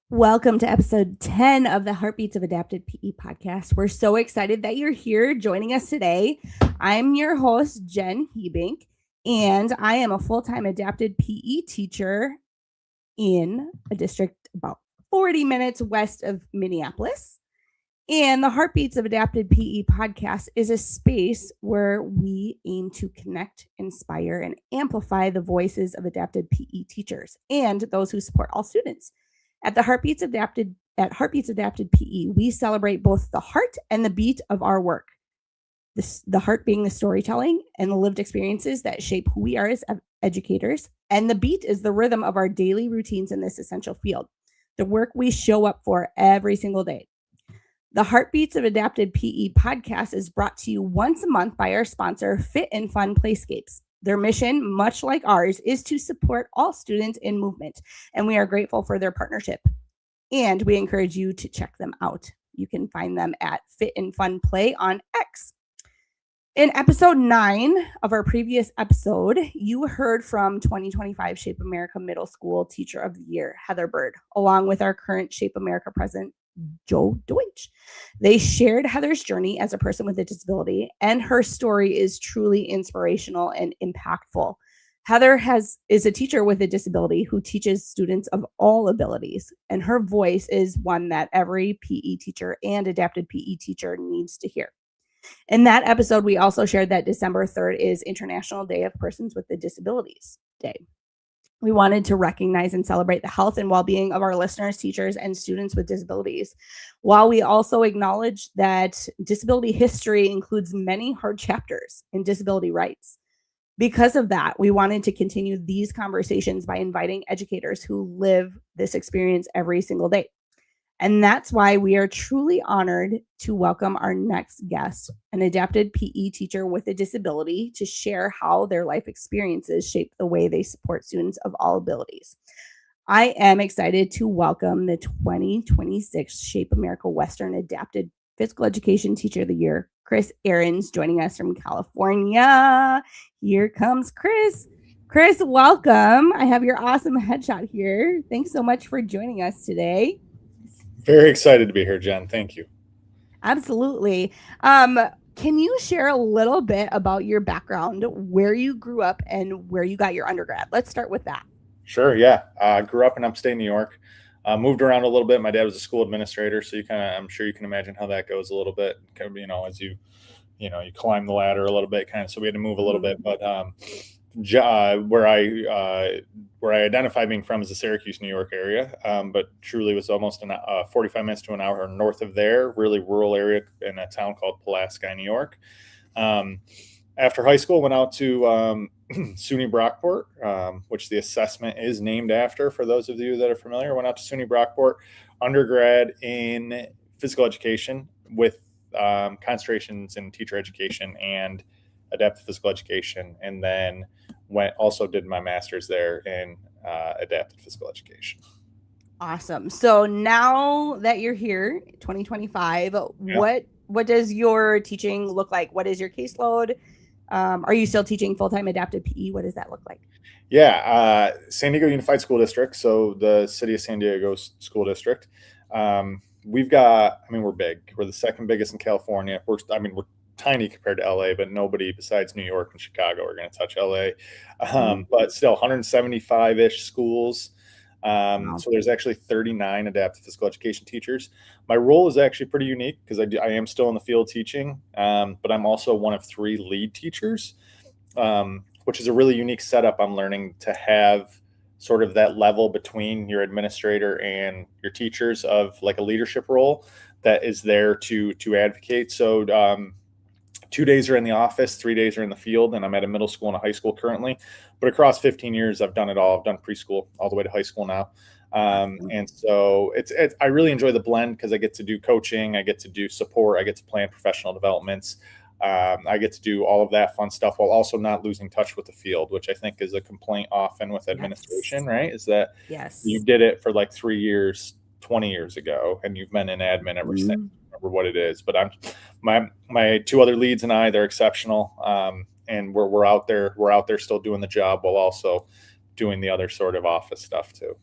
Welcome to episode 10 of the Heartbeats of Adapted PE podcast. We're so excited that you're here joining us today. I'm your host, Jen Hebink, and I am a full-time adapted PE teacher in a district about 40 minutes west of Minneapolis. And the Heartbeats of Adapted PE podcast is a space where we aim to connect, inspire, and amplify the voices of adapted PE teachers and those who support all students. At Heartbeats Adapted PE, we celebrate both the heart and the beat of our work. The heart being the storytelling and the lived experiences that shape who we are as educators, and the beat is the rhythm of our daily routines in this essential field, the work we show up for every single day. The Heartbeats of Adapted PE podcast is brought to you once a month by our sponsor, Fit and Fun Playscapes. Their mission, much like ours, is to support all students in movement, and we are grateful for their partnership. And we encourage you to check them out. You can find them at Fit and Fun Play on X. In episode 9 of our previous episode, you heard from 2025 Shape America Middle School Teacher of the Year, Heather Bird, along with our current Shape America President, Joe Deutsch. They shared Heather's journey as a person with a disability, and her story is truly inspirational and impactful. Heather is a teacher with a disability who teaches students of all abilities, and her voice is one that every PE teacher and adapted PE teacher needs to hear. In that episode, we also shared that December 3rd is International Day of Persons with Disabilities Day. We wanted to recognize and celebrate the health and well-being of our listeners, teachers, and students with disabilities, while we also acknowledge that disability history includes many hard chapters in disability rights. Because of that, we wanted to continue these conversations by inviting educators who live this experience every single day. And that's why we are truly honored to welcome our next guest, an adapted PE teacher with a disability, to share how their life experiences shape the way they support students of all abilities. I am excited to welcome the 2026 Shape America Western Adapted Physical Education Teacher of the Year, Chris Ahrens, joining us from California. Here comes Chris. Chris, welcome. I have your awesome headshot here. Thanks so much for joining us today. Very excited to be here, Jen. Thank you. Absolutely. Can you share a little bit about your background, where you grew up, and where you got your undergrad? Let's start with that. Sure. Yeah. I grew up in upstate New York. Moved around a little bit. My dad was a school administrator, so I'm sure you can imagine how that goes a little bit. As you climb the ladder a little bit, kind of. So we had to move a little bit, but where I identify being from is the Syracuse, New York area, but truly was almost 45 minutes to an hour north of there, really rural area in a town called Pulaski, New York. After high school, went out to SUNY Brockport, which the assessment is named after, for those of you that are familiar. Went out to SUNY Brockport, undergrad in physical education with concentrations in teacher education and adaptive physical education, and then did my master's there in adaptive physical education. Awesome. So now that you're here, 2025, yeah. What does your teaching look like? What is your caseload? Are you still teaching full-time adapted PE? What does that look like? Yeah, San Diego Unified School District, so the city of San Diego school district. We've got, we're big. We're the second biggest in California. We're tiny compared to LA, but nobody besides New York and Chicago are going to touch LA. But still 175-ish schools. Wow. So there's actually 39 adaptive physical education teachers. My role is actually pretty unique because I am still in the field teaching, but I'm also one of 3 lead teachers, which is a really unique setup. I'm learning to have sort of that level between your administrator and your teachers of like a leadership role that is there to advocate. So 2 days are in the office, 3 days are in the field, and I'm at a middle school and a high school currently. But across 15 years, I've done it all. I've done preschool all the way to high school now. And so I really enjoy the blend because I get to do coaching, I get to do support, I get to plan professional developments. I get to do all of that fun stuff while also not losing touch with the field, which I think is a complaint often with administration, yes. Right? Is that you did it for like 3 years, 20 years ago, and you've been in admin ever since. Remember what it is, but my 2 other leads and they're exceptional, and we're out there still doing the job while also doing the other sort of office stuff too.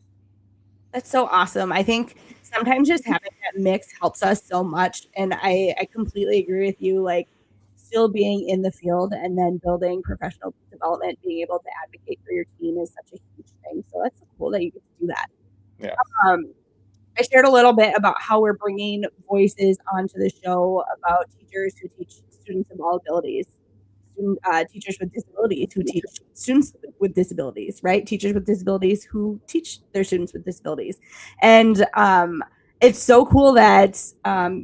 That's so awesome. I think sometimes just having that mix helps us so much. And I completely agree with you. Like, still being in the field and then building professional development, being able to advocate for your team is such a huge thing. So that's so cool that you get to do that. Yeah. Um, I shared a little bit about how we're bringing voices onto the show about teachers who teach students of all abilities, teachers with disabilities who teach students with disabilities, right? Teachers with disabilities who teach their students with disabilities. And it's so cool that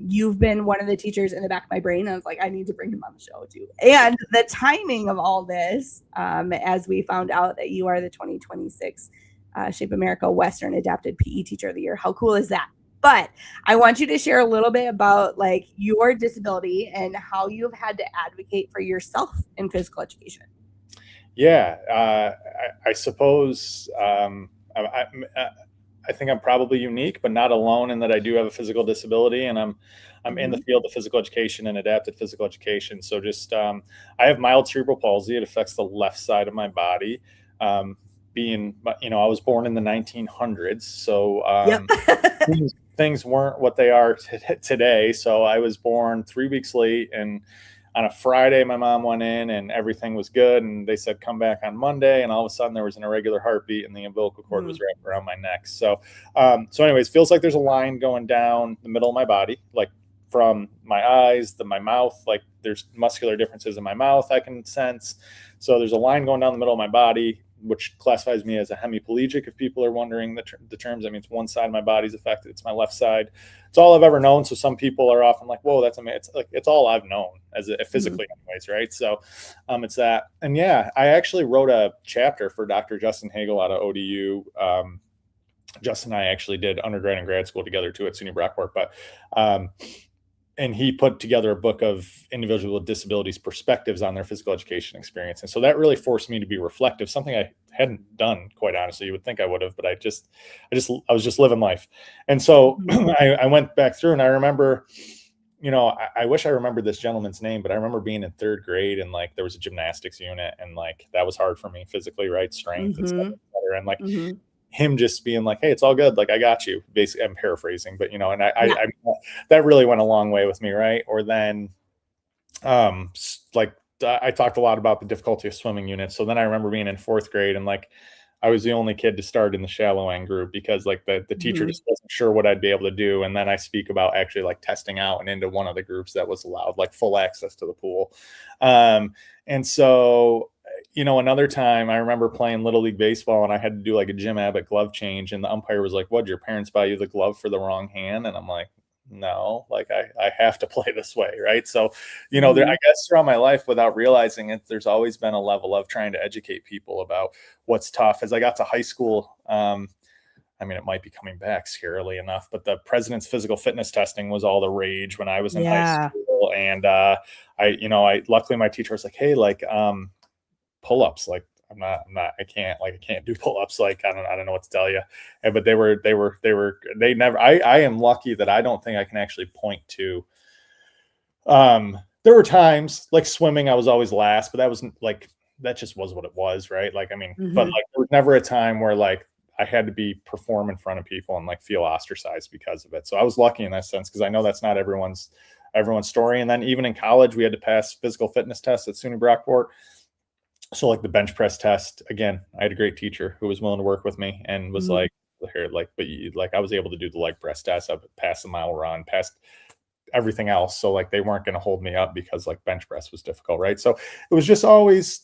you've been one of the teachers in the back of my brain. I was like, I need to bring him on the show too. And the timing of all this, as we found out that you are the 2026 Shape America Western Adapted PE Teacher of the Year. How cool is that? But I want you to share a little bit about like your disability and how you've had to advocate for yourself in physical education. Yeah, I suppose I think I'm probably unique, but not alone in that I do have a physical disability, and I'm in the field of physical education and adapted physical education. So just I have mild cerebral palsy. It affects the left side of my body. Being, I was born in the 1900s, so Yep. things weren't what they are today. So I was born 3 weeks late, and on a Friday, my mom went in and everything was good. And they said, come back on Monday. And all of a sudden there was an irregular heartbeat and the umbilical cord was wrapped around my neck. So anyways, feels like there's a line going down the middle of my body, like from my eyes to my mouth. Like there's muscular differences in my mouth I can sense. So there's a line going down the middle of my body, which classifies me as a hemiplegic. If people are wondering the terms, that means one side of my body's affected. It's my left side. It's all I've ever known. So some people are often like, whoa, that's amazing. It's like, it's all I've known as physically anyways. Right. So it's that. And yeah, I actually wrote a chapter for Dr. Justin Hagel out of ODU. Justin and I actually did undergrad and grad school together too at SUNY Brockport, but and he put together a book of individuals with disabilities perspectives on their physical education experience. And so that really forced me to be reflective, something I hadn't done, quite honestly. You would think I would have, but I was just living life. And so I went back through, and I remember, I wish I remembered this gentleman's name, but I remember being in third grade, and like there was a gymnastics unit, and like that was hard for me physically, right? Strength and stuff, and like him just being like, hey, it's all good. Like, I got you. Basically, I'm paraphrasing, but and I that really went a long way with me. Right. Or then, like I talked a lot about the difficulty of swimming units. So then I remember being in fourth grade, and like, I was the only kid to start in the shallow end group because like the teacher just wasn't sure what I'd be able to do. And then I speak about actually like testing out and into one of the groups that was allowed like full access to the pool. And so, another time I remember playing Little League Baseball, and I had to do like a Jim Abbott glove change. And the umpire was like, "What, did your parents buy you the glove for the wrong hand?" And I'm like, no, like I have to play this way. Right. So, I guess throughout my life, without realizing it, there's always been a level of trying to educate people about what's tough. As I got to high school, it might be coming back scarily enough, but the president's physical fitness testing was all the rage when I was in high school. And I luckily my teacher was like, hey, like pull-ups, like I can't do pull-ups. Like, I don't know what to tell you. But they never, I am lucky that I don't think I can actually point to, there were times like swimming, I was always last, but that wasn't like, that just was what it was. Right. Like, but like, there was never a time where like I had to perform in front of people and like feel ostracized because of it. So I was lucky in that sense, because I know that's not everyone's story. And then even in college, we had to pass physical fitness tests at SUNY Brockport. So like the bench press test, again, I had a great teacher who was willing to work with me and was like, here, like, but I was able to do the leg press test. I passed the mile run, passed everything else. So like, they weren't going to hold me up because like bench press was difficult. Right. So it was just always,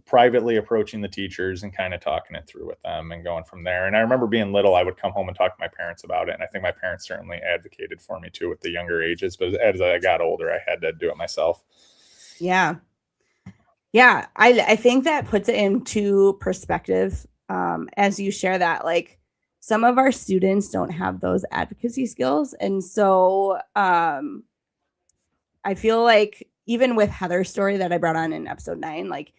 privately approaching the teachers and kind of talking it through with them and going from there. And I remember being little, I would come home and talk to my parents about it. And I think my parents certainly advocated for me too, at the younger ages, but as I got older, I had to do it myself. Yeah. Yeah, I think that puts it into perspective as you share that. Like, some of our students don't have those advocacy skills. And so I feel like even with Heather's story that I brought on in episode 9, like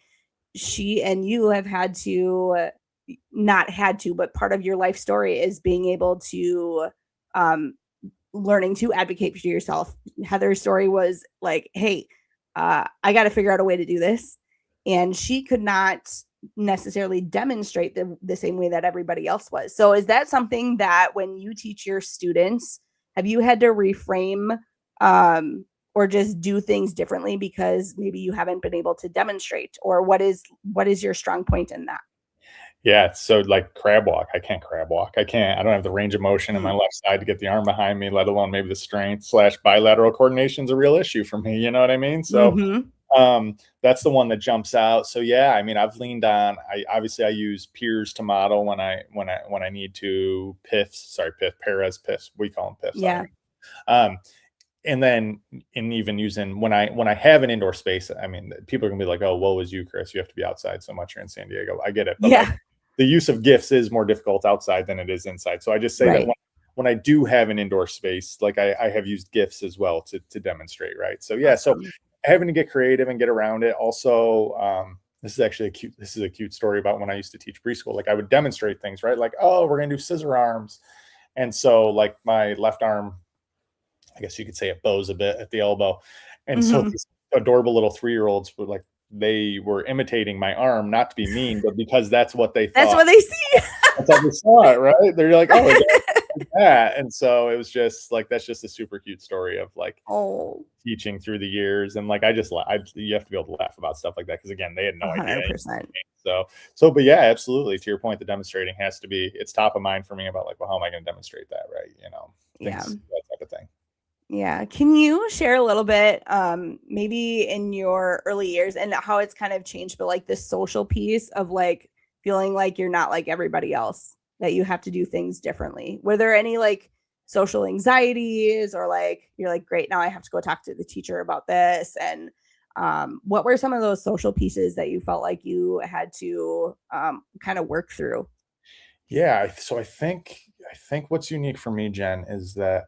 she and you have had to, not had to, but part of your life story is being able to learning to advocate for yourself. Heather's story was like, hey, I got to figure out a way to do this. And she could not necessarily demonstrate the same way that everybody else was. So is that something that when you teach your students, have you had to reframe or just do things differently because maybe you haven't been able to demonstrate? Or what is your strong point in that? Yeah, so like crab walk, I can't crab walk. I don't have the range of motion in my left side to get the arm behind me, let alone maybe the strength slash bilateral coordination is a real issue for me. You know what I mean? So Mm-hmm. that's the one that jumps out. So yeah, I mean, I've leaned on. I use peers to model when I need to. Perez piffs. We call them piffs. Yeah. Um, and then even using when I have an indoor space, I mean, people are gonna be like, "Oh, woe is you, Chris. You have to be outside so much. You're in San Diego." I get it, but like Yeah. the use of GIFs is more difficult outside than it is inside. So I just say that Right. when I do have an indoor space, like I have used GIFs as well to demonstrate, right? So yeah, so Awesome. having to get creative and get around it. Also, this is a cute story about when I used to teach preschool. Like I would demonstrate things, right? Like, oh, we're gonna do scissor arms, and so like my left arm, I guess you could say it bows a bit at the elbow, and so Mm-hmm. these adorable little 3-year-olds were like they were imitating my arm, not to be mean, but because that's what they That's thought. what they see. That's how they saw it, right? They're like, "Oh, like that," and so it was just like that's just a super cute story of like Oh, teaching through the years, and like you have to be able to laugh about stuff like that because again, they had no idea. 100%. But yeah, absolutely. To your point, the demonstrating has to be it's top of mind for me about like, well, how am I going to demonstrate that, right? Yeah. Things that type of thing. Yeah. Can you share a little bit, maybe in your early years and how it's kind of changed, but like this social piece of like feeling like you're not like everybody else, that you have to do things differently? Were there any like social anxieties or like you're like, great, now I have to go talk to the teacher about this? And what were some of those social pieces that you felt like you had to kind of work through? Yeah, so I think what's unique for me, Jen, is that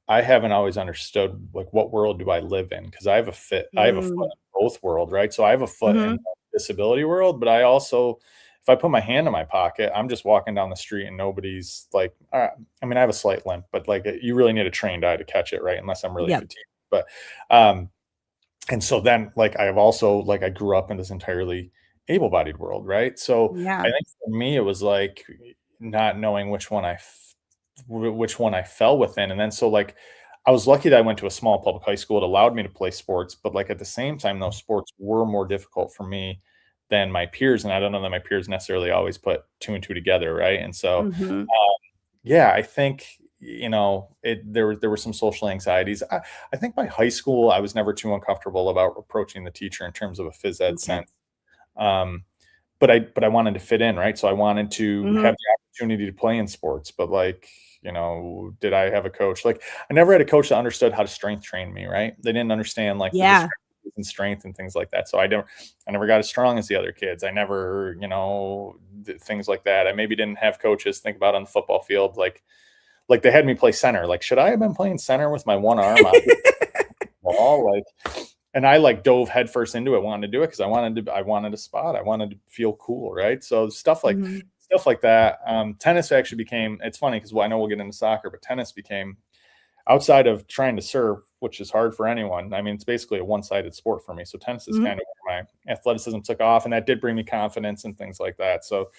I haven't always understood like what world do I live in because I have a foot Mm. in both world, right? So I have a foot in Hmm. the disability world, but I also if I put my hand in my pocket, I'm just walking down the street and nobody's like, I mean, I have a slight limp, but like you really need a trained eye to catch it, right? Unless I'm really Yep. fatigued. But um, and so then like I have also like I grew up in this entirely able-bodied world, right? So I Yeah. think for me it was like not knowing which one I fell within. And then so like I was lucky that I went to a small public high school. It allowed me to play sports, but like at the same time, those sports were more difficult for me than my peers. And I don't know that my peers necessarily always put two and two together, right? And so Hmm. yeah, I think there were some social anxieties. I think by high school I was never too uncomfortable about approaching the teacher in terms of a phys ed Okay. sense. Um, but I wanted to fit in, right? So I wanted to Hmm. have the opportunity to play in sports, but like, did I have a coach? Like I never had a coach that understood how to strength train me, right? They didn't understand like the Yeah. discrepancies in strength and things like that. So I never got as strong as the other kids. I never, did things like that. I maybe didn't have coaches think about on the football field like they had me play center. Like, should I have been playing center with my one arm out the ball? Like and I like dove headfirst into it, wanted to do it because I wanted a spot. I wanted to feel cool, right? So Hmm. stuff like that. Tennis actually became. It's funny because I know we'll get into soccer, but tennis became outside of trying to serve, which is hard for anyone. I mean, it's basically a one-sided sport for me. So tennis is Hmm. kind of where my athleticism took off, and that did bring me confidence and things like that. So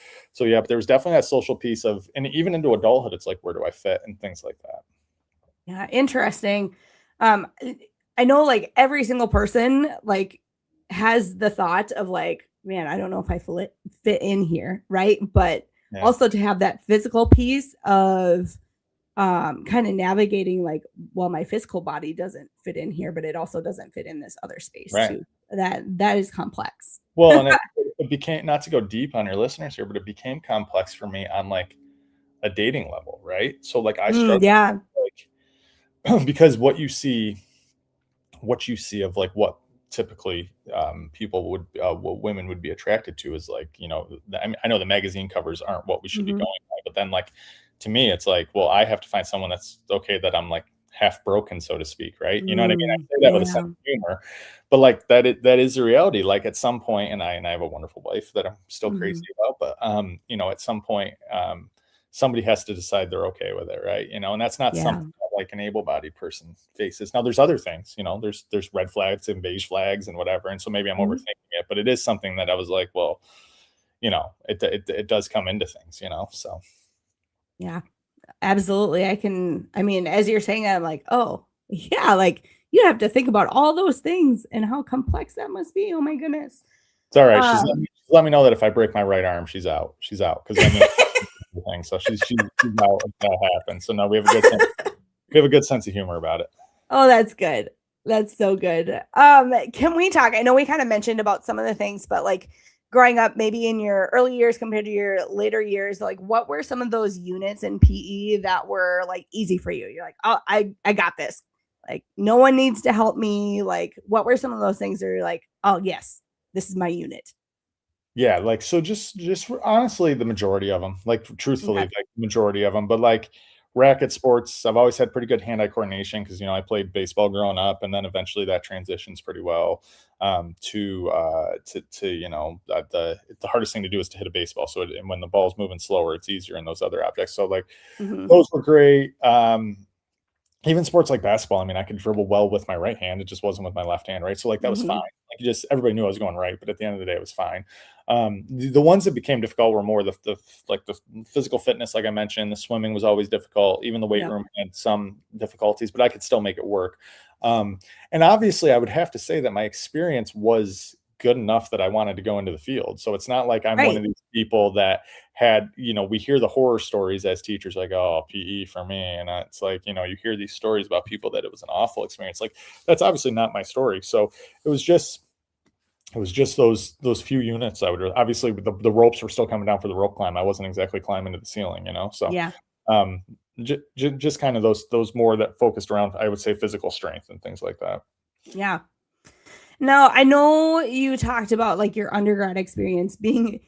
yeah, but there was definitely that social piece of, and even into adulthood, it's like where do I fit and things like that. Yeah, interesting. Um, I know like every single person like has the thought of like, man, I don't know if I fit in here, right? But Yeah. also to have that physical piece of kind of navigating like, well, my physical body doesn't fit in here, but it also doesn't fit in this other space Right. too. That is complex. Well, and it became, not to go deep on your listeners here, but it became complex for me on like a dating level, right? So like I Mm, struggle yeah. like because what you see of like what typically people would what women would be attracted to is like I mean, I know the magazine covers aren't what we should be Hmm. going by, but then like to me it's like, well, I have to find someone that's okay that I'm like half broken, so to speak, right? You know what I mean? I Mm, say that with a sense yeah. of humor, but like that is the reality. Like at some point, and I have a wonderful wife that I'm still crazy Hmm. about, but at some point somebody has to decide they're okay with it, right? And that's not Yeah. something like an able-bodied person faces. Now there's other things, there's red flags and beige flags and whatever. And so maybe I'm Mhm. overthinking it, but it is something that I was like, well, it does come into things, so. Yeah, absolutely. I mean, as you're saying that, I'm like, oh, yeah, like you have to think about all those things and how complex that must be. Oh my goodness. It's all right. Um, She's let me know that if I break my right arm, she's out. She's out because I mean, everything. So she's out if that happens. So no, we have a good sense of humor about it. oh, that's good. That's so good. Can we talk? I know we kind of mentioned about some of the things, but like growing up, maybe in your early years compared to your later years, like what were some of those units in PE that were like easy for you? You're like, oh, I got this. Like no one needs to help me. Like what were some of those things that you're like, oh yes, this is my unit. Yeah, like so just honestly the majority of them, like truthfully, Okay. like the majority of them, but like racket sports, I've always had pretty good hand-eye coordination because I played baseball growing up, and then eventually that transitions pretty well to the hardest thing to do is to hit a baseball. So and when the ball's moving slower, it's easier in those other objects. So like Mm-hmm. those were great. Even sports like basketball, I mean, I could dribble well with my right hand. It just wasn't with my left hand, right? So like that was fine. Mm-hmm. Like just everybody knew I was going right, but at the end of the day, it was fine. The ones that became difficult were more the like the physical fitness, like I mentioned. The swimming was always difficult. Even the weight Yep. room had some difficulties, but I could still make it work. And obviously, I would have to say that my experience was good enough that I wanted to go into the field. So it's not like I'm one Right. of these people that we hear the horror stories as teachers, like, oh, PE for me. And it's like, you hear these stories about people that it was an awful experience. Like, that's obviously not my story. So it was just, those few units. I would obviously the ropes were still coming down for the rope climb. I wasn't exactly climbing to the ceiling. So, Yeah. um, just kind of those more that focused around, I would say, physical strength and things like that. Yeah. Now, I know you talked about like your undergrad experience being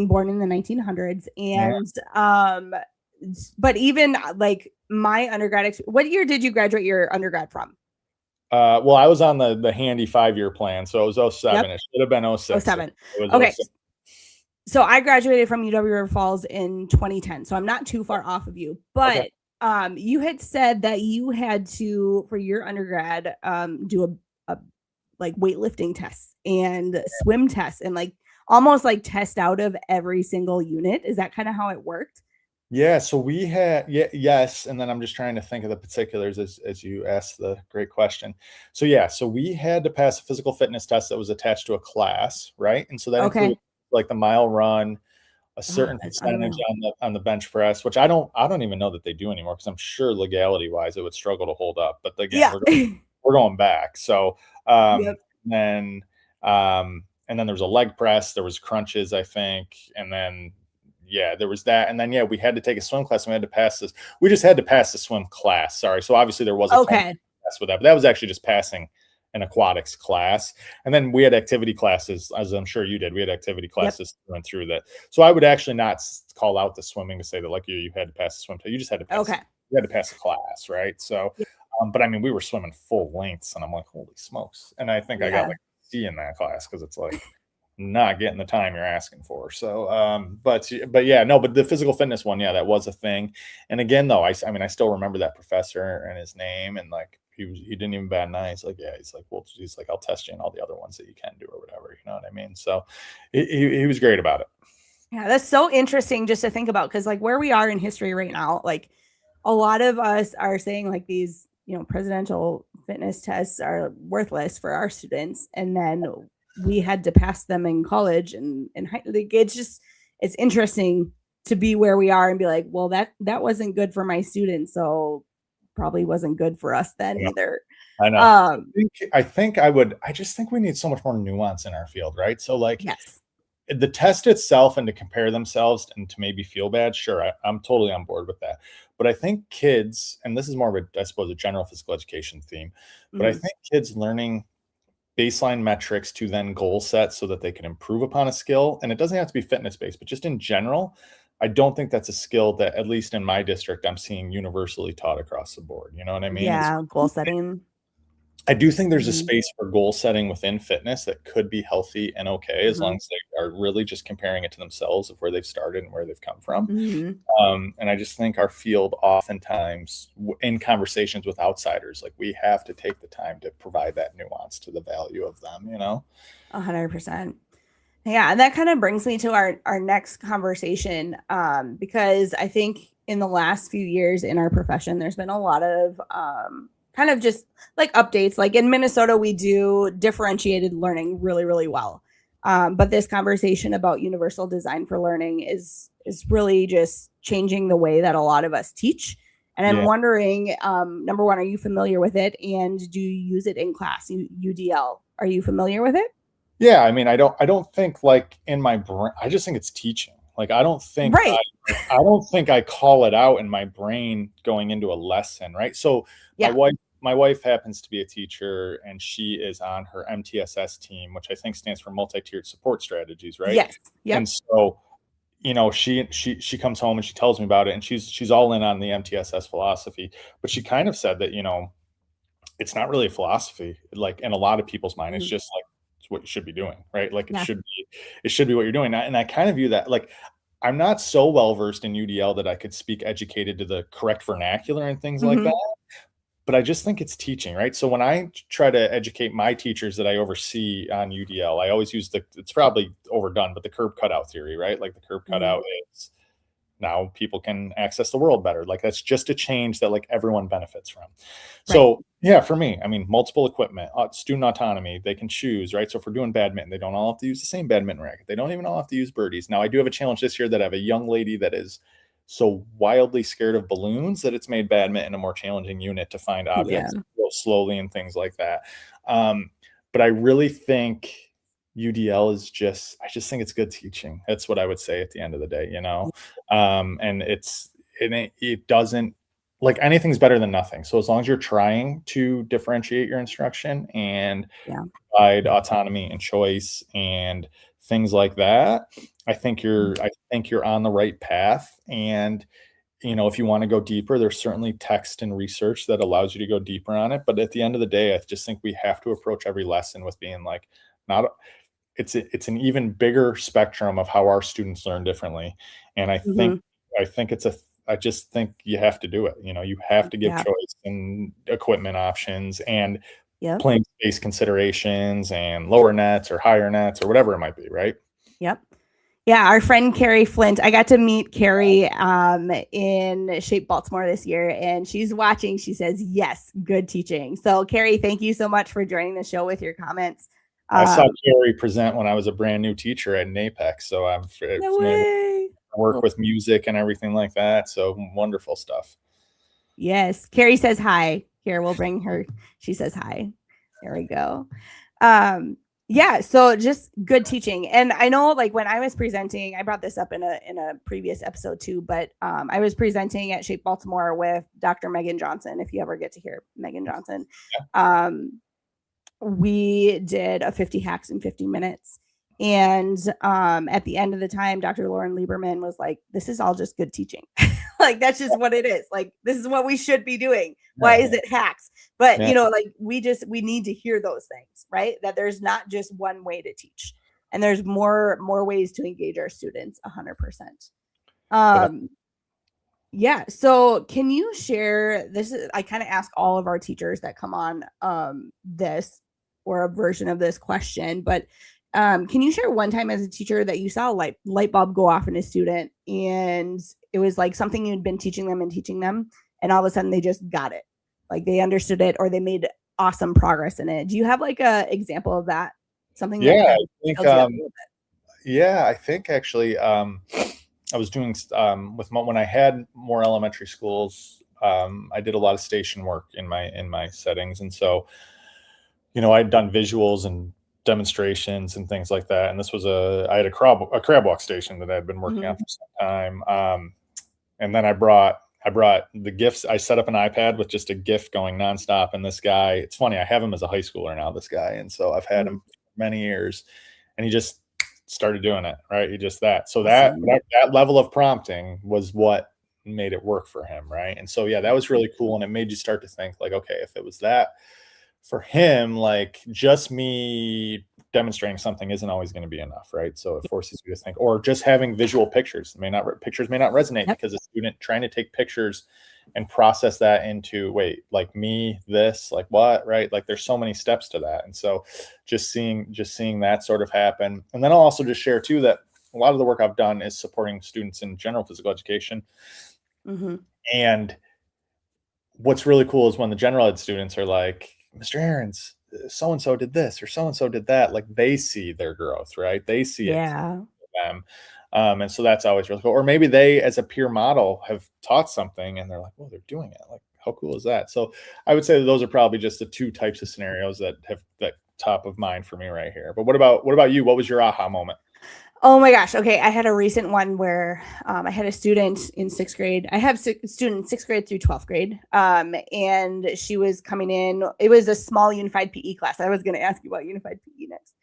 born in the 1900s Yeah. and but even like my undergrad what year did you graduate your undergrad from? Well, I was on the handy 5-year plan, so it was '07. Yep. It should have been '06. It 07. was Okay. '06. So I graduated from UW River Falls in 2010. So I'm not too far off of you. Okay. But you had said that you had to for your undergrad do a like weightlifting tests and swim tests and like almost like test out of every single unit. Is that kind of how it worked? Yeah, so we had yes, and then I'm just trying to think of the particulars as you asked the great question. So yeah, so we had to pass a physical fitness test that was attached to a class, right? And so that included Okay. like the mile run, a Oh, certain that's percentage unreal. on the bench press, which I don't even know that they do anymore because I'm sure legality wise it would struggle to hold up. But again, Yeah. we're going back. So Yep. then and then there was a leg press, there was crunches, I think, and then yeah, there was that, and then yeah, we had to take a swim class. And we had to pass this. We just had to pass the swim class. Sorry. So obviously there was a clinical Okay. test with that, but that was actually just passing an aquatics class. And then we had activity classes, as I'm sure you did. We had activity Yep. classes that went through that. So I would actually not call out the swimming to say that like you had to pass the swim test. You just had to pass. Okay. You had to pass a class, right? So, Yeah. but I mean, we were swimming full lengths, and I'm like, holy smokes! And I think I got Yeah. like a C in that class because it's like not getting the time you're asking for. So, but yeah, no, but the physical fitness one, yeah, that was a thing. And again, though, I mean, I still remember that professor and his name, and like he didn't even bat an eye. He's like, yeah, he's like, well, he's like, I'll test you in all the other ones that you can do or whatever. You know what I mean? So, he was great about it. Yeah, that's so interesting just to think about because like where we are in history right now, like a lot of us are saying like these, presidential fitness tests are worthless for our students, and then we had to pass them in college and like it's interesting to be where we are and be like, well, that wasn't good for my students, so probably wasn't good for us then Yeah, either. I know. Um, I just think we need so much more nuance in our field, right? So like yes. the test itself and to compare themselves and to maybe feel bad, sure, I'm totally on board with that. But I think kids, and this is more of a, I suppose, a general physical education theme, but I Mhm. think kids learning baseline metrics to then goal set so that they can improve upon a skill, and it doesn't have to be fitness based, but just in general, I don't think that's a skill that, at least in my district, I'm seeing universally taught across the board. You know what I mean? Yeah, goal setting. I do think there's a Mhm. space for goal setting within fitness that could be healthy and okay as long Mhm. as they are really just comparing it to themselves of where they've started and where they've come from. Mhm. And I just think our field oftentimes in conversations with outsiders, like we have to take the time to provide that nuance to the value of them. 100%. Yeah, and that kind of brings me to our next conversation, because I think in the last few years in our profession, there's been a lot of kind of just like updates. Like in Minnesota, we do differentiated learning really, really well. But this conversation about universal design for learning is really just changing the way that a lot of us teach. And I'm Yeah. wondering, number one, are you familiar with it, and do you use it in class? UDL, are you familiar with it? Yeah, I mean, I don't think like in my brain, I just think it's teaching. Like Right. I don't think I call it out in my brain going into a lesson, right? So my Yeah. wife my wife happens to be a teacher and she is on her MTSS team, which I think stands for multi-tiered support strategies, right? Yes. And Yep. so, she comes home and she tells me about it and she's all in on the MTSS philosophy, but she kind of said that, it's not really a philosophy, like, in a lot of people's mind, it's Mhm. just, like, it's what you should be doing, right? Like, Yeah. it should be what you're doing, and I kind of view that like, I'm not so well versed in UDL that I could speak educated to the correct vernacular and things like Mhm. that, but I just think it's teaching, right? So when I try to educate my teachers that I oversee on UDL, I always use it's probably overdone, but the curb cutout theory, right? Like, the curb Mhm. cutout is now people can access the world better. Like, that's just a change that like everyone benefits from. Right. So yeah, for me, I mean, multiple equipment, student autonomy, they can choose, right? So if we're doing badminton, they don't all have to use the same badminton racket. They don't even all have to use birdies. Now I do have a challenge this year that I have a young lady that is so wildly scared of balloons that it's made badminton a more challenging unit to find Yeah. objects real slowly and things like that. Um, but I really think UDL is I just think it's good teaching. That's what I would say at the end of the day, and it doesn't, like, anything's better than nothing. So as long as you're trying to differentiate your instruction and Yeah. provide autonomy and choice and things like that, Mhm. I think you're on the right path. And if you want to go deeper, there's certainly text and research that allows you to go deeper on it. But at the end of the day, I just think we have to approach every lesson with being like, not it's an even bigger spectrum of how our students learn differently. And Mhm. I think it's a I just think you have to do it. You have to give Yeah. choice and equipment options and Yep. playing space considerations and lower nets or higher nets or whatever it might be, right? Yep. Yeah, our friend Carrie Flint. I got to meet Carrie in Shape Baltimore this year, and she's watching. She says, "Yes, good teaching." So, Carrie, thank you so much for joining the show with your comments. I saw Um, Carrie present when I was a brand new teacher at NAPEX, so I'm no familiar with way. work Cool. with music and everything like that. So wonderful stuff. Yes, Carrie says hi. Here, we'll bring her. She says hi. There we go. Um, yeah, so just good teaching. And I know, like, when I was presenting, I brought this up in a previous episode too, but I was presenting at Shape Baltimore with Dr. Megan Johnson. If you ever get to hear Megan Johnson, Yeah. um, we did a 50 hacks in 50 minutes. And at the end of the time, Dr. Lauren Lieberman was like, "This is all just good teaching." Like, that's just what it is. Like, this is what we should be doing. Why is Yeah. it hacks? But Yeah. like, we need to hear those things, right? That there's not just one way to teach, and there's more ways to engage our students. 100%. But Yeah. So can you share this? I kind of ask all of our teachers that come on this, or a version of this question, but can you share one time as a teacher that you saw a light bulb go off in a student, and it was like something you'd been teaching them, and all of a sudden they just got it, like they understood it, or they made awesome progress in it? Do you have like a example of that? Something that yeah, kind I of think tells you up a little actually, I was doing when I had more elementary schools. I did a lot of station work in my settings, and so I'd done visuals and demonstrations and things like that. And this was I had a crab walk station that I had been bit? working on Mhm. for some time. And then I brought the gifts. I set up an iPad with just a GIF going nonstop. And this guy, it's funny, I have him as a high schooler now, this guy. And so I've had Mhm. him for many years, and he just started doing it, right? He just that. So Awesome. that level of prompting was what made it work for him, right? And so yeah, that was really cool. And it made you start to think like, okay, if it was that for him, like just me demonstrating something isn't always going to be enough, right? So it forces you to think, or just having visual pictures pictures may not resonate Yep. because a student trying to take pictures and process that into, wait, like me, this, like what, right? Like there's so many steps to that. And so just seeing that sort of happen. And then I'll also just share too that a lot of the work I've done is supporting students in general physical education. Mm-hmm. And what's really cool is when the general ed students are like, Mr. Ahrens, so-and-so did this or so-and-so did that. Like they see their growth, right? They see it Yeah. them. And so that's always really cool. Or maybe they, as a peer model, have taught something and they're like, oh, they're doing it. Like, how cool is that? So I would say that those are probably just the two types of scenarios that have that top of mind for me right here. But what about you? What was your aha moment? Oh my gosh. Okay. I had a recent one where I had a student in sixth grade. I have students sixth grade through 12th grade. And she was coming in. It was a small unified PE class. I was going to ask you about unified PE next.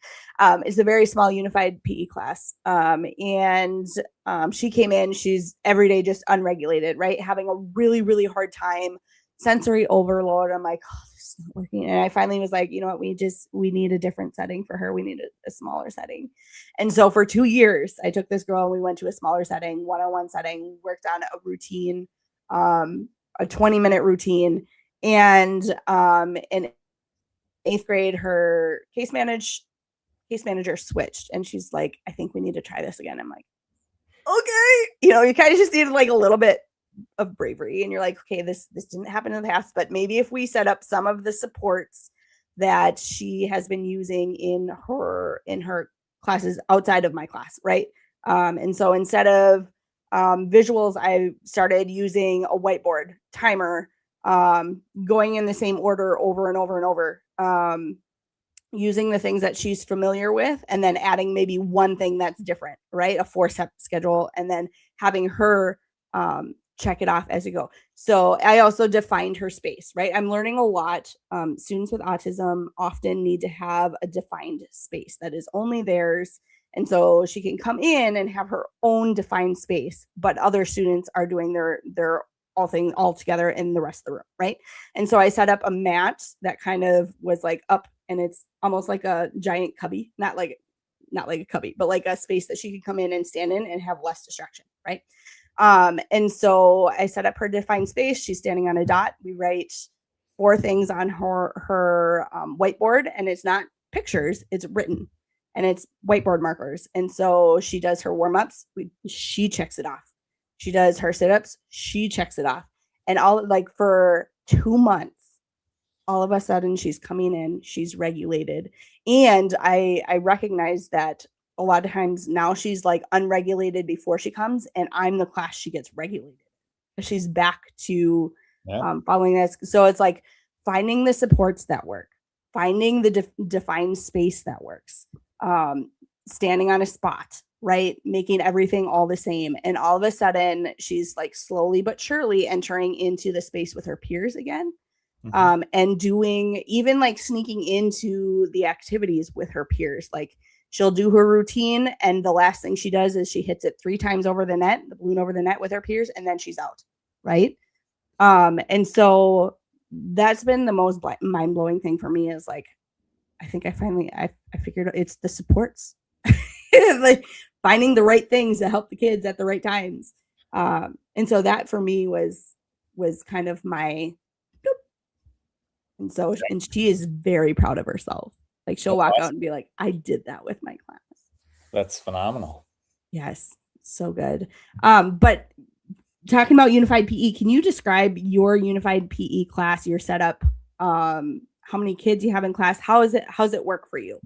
It's a very small unified PE class. And she came in. She's every day just unregulated, right? Having a really, really hard time, sensory overload. I'm like, oh, this is not working. And I finally was like, you know what? We need a different setting for her. We need a smaller setting. And so for 2 years, I took this girl and we went to a smaller setting, one-on-one setting, worked on a routine, a 20-minute routine. And in eighth grade, her case manager switched and she's like, I think we need to try this again. I'm like, okay. You kind of just needed like a little bit of bravery. And you're like, okay, this didn't happen in the past, but maybe if we set up some of the supports that she has been using in her classes outside of my class, right? And so instead of visuals, I started using a whiteboard timer, going in the same order over and over and over, using the things that she's familiar with, and then adding maybe one thing that's different, right? A 4-step schedule, and then having her check it off as you go. So I also defined her space, right? I'm learning a lot. Students with autism often need to have a defined space that is only theirs. And so she can come in and have her own defined space, but other students are doing their all together in the rest of the room, right? And so I set up a mat that kind of was like up, and it's almost like a giant cubby, not like a cubby, but like a space that she could come in and stand in and have less distraction, right? And so I set up her defined space. She's standing on a dot. We write 4 things on her whiteboard, and it's not pictures, it's written, and it's whiteboard markers. And so she does her warm-ups. She checks it off. She does her sit-ups. She checks it off. And all like for 2 months, all of a sudden she's coming in, she's regulated. And I recognize that a lot of times now she's like unregulated before she comes, and I'm the class she gets regulated. She's back to following this. So it's like finding the supports that work, finding the defined space that works, standing on a spot, right? Making everything all the same. And all of a sudden she's like slowly but surely entering into the space with her peers again. And doing even like sneaking into the activities with her peers. Like she'll do her routine, and the last thing she does is she hits it 3 times over the net, the balloon over the net with her peers, and then she's out, right? And so that's been the most mind-blowing thing for me is like, I think I finally I figured it's the supports, like finding the right things to help the kids at the right times. And so that for me was kind of my. And so, and she is very proud of herself. Like she'll walk out and be like, I did that with my class. That's phenomenal. Yes. So good. But talking about unified PE, can you describe your unified PE class, your setup? How many kids you have in class? How's it work for you?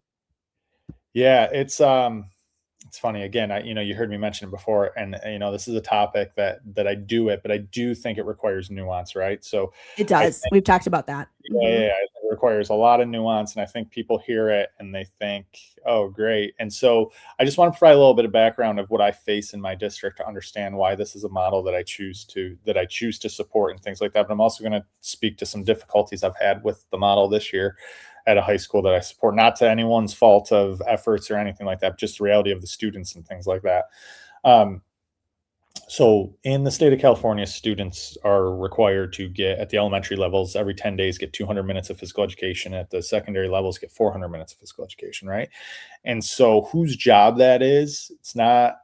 Yeah, it's funny. Again, you heard me mention it before, and this is a topic that I do it, but I do think it requires nuance, right? So it does. We've talked about that. Yeah, it requires a lot of nuance, and I think people hear it and they think, "Oh, great!" And so I just want to provide a little bit of background of what I face in my district to understand why this is a model that I choose to support and things like that. But I'm also going to speak to some difficulties I've had with the model this year at a high school that I support, not to anyone's fault of efforts or anything like that, just the reality of the students and things like that. So in the state of California, students are required to get at the elementary levels every 10 days, get 200 minutes of physical education. At the secondary levels, get 400 minutes of physical education, right? And so whose job that is, it's not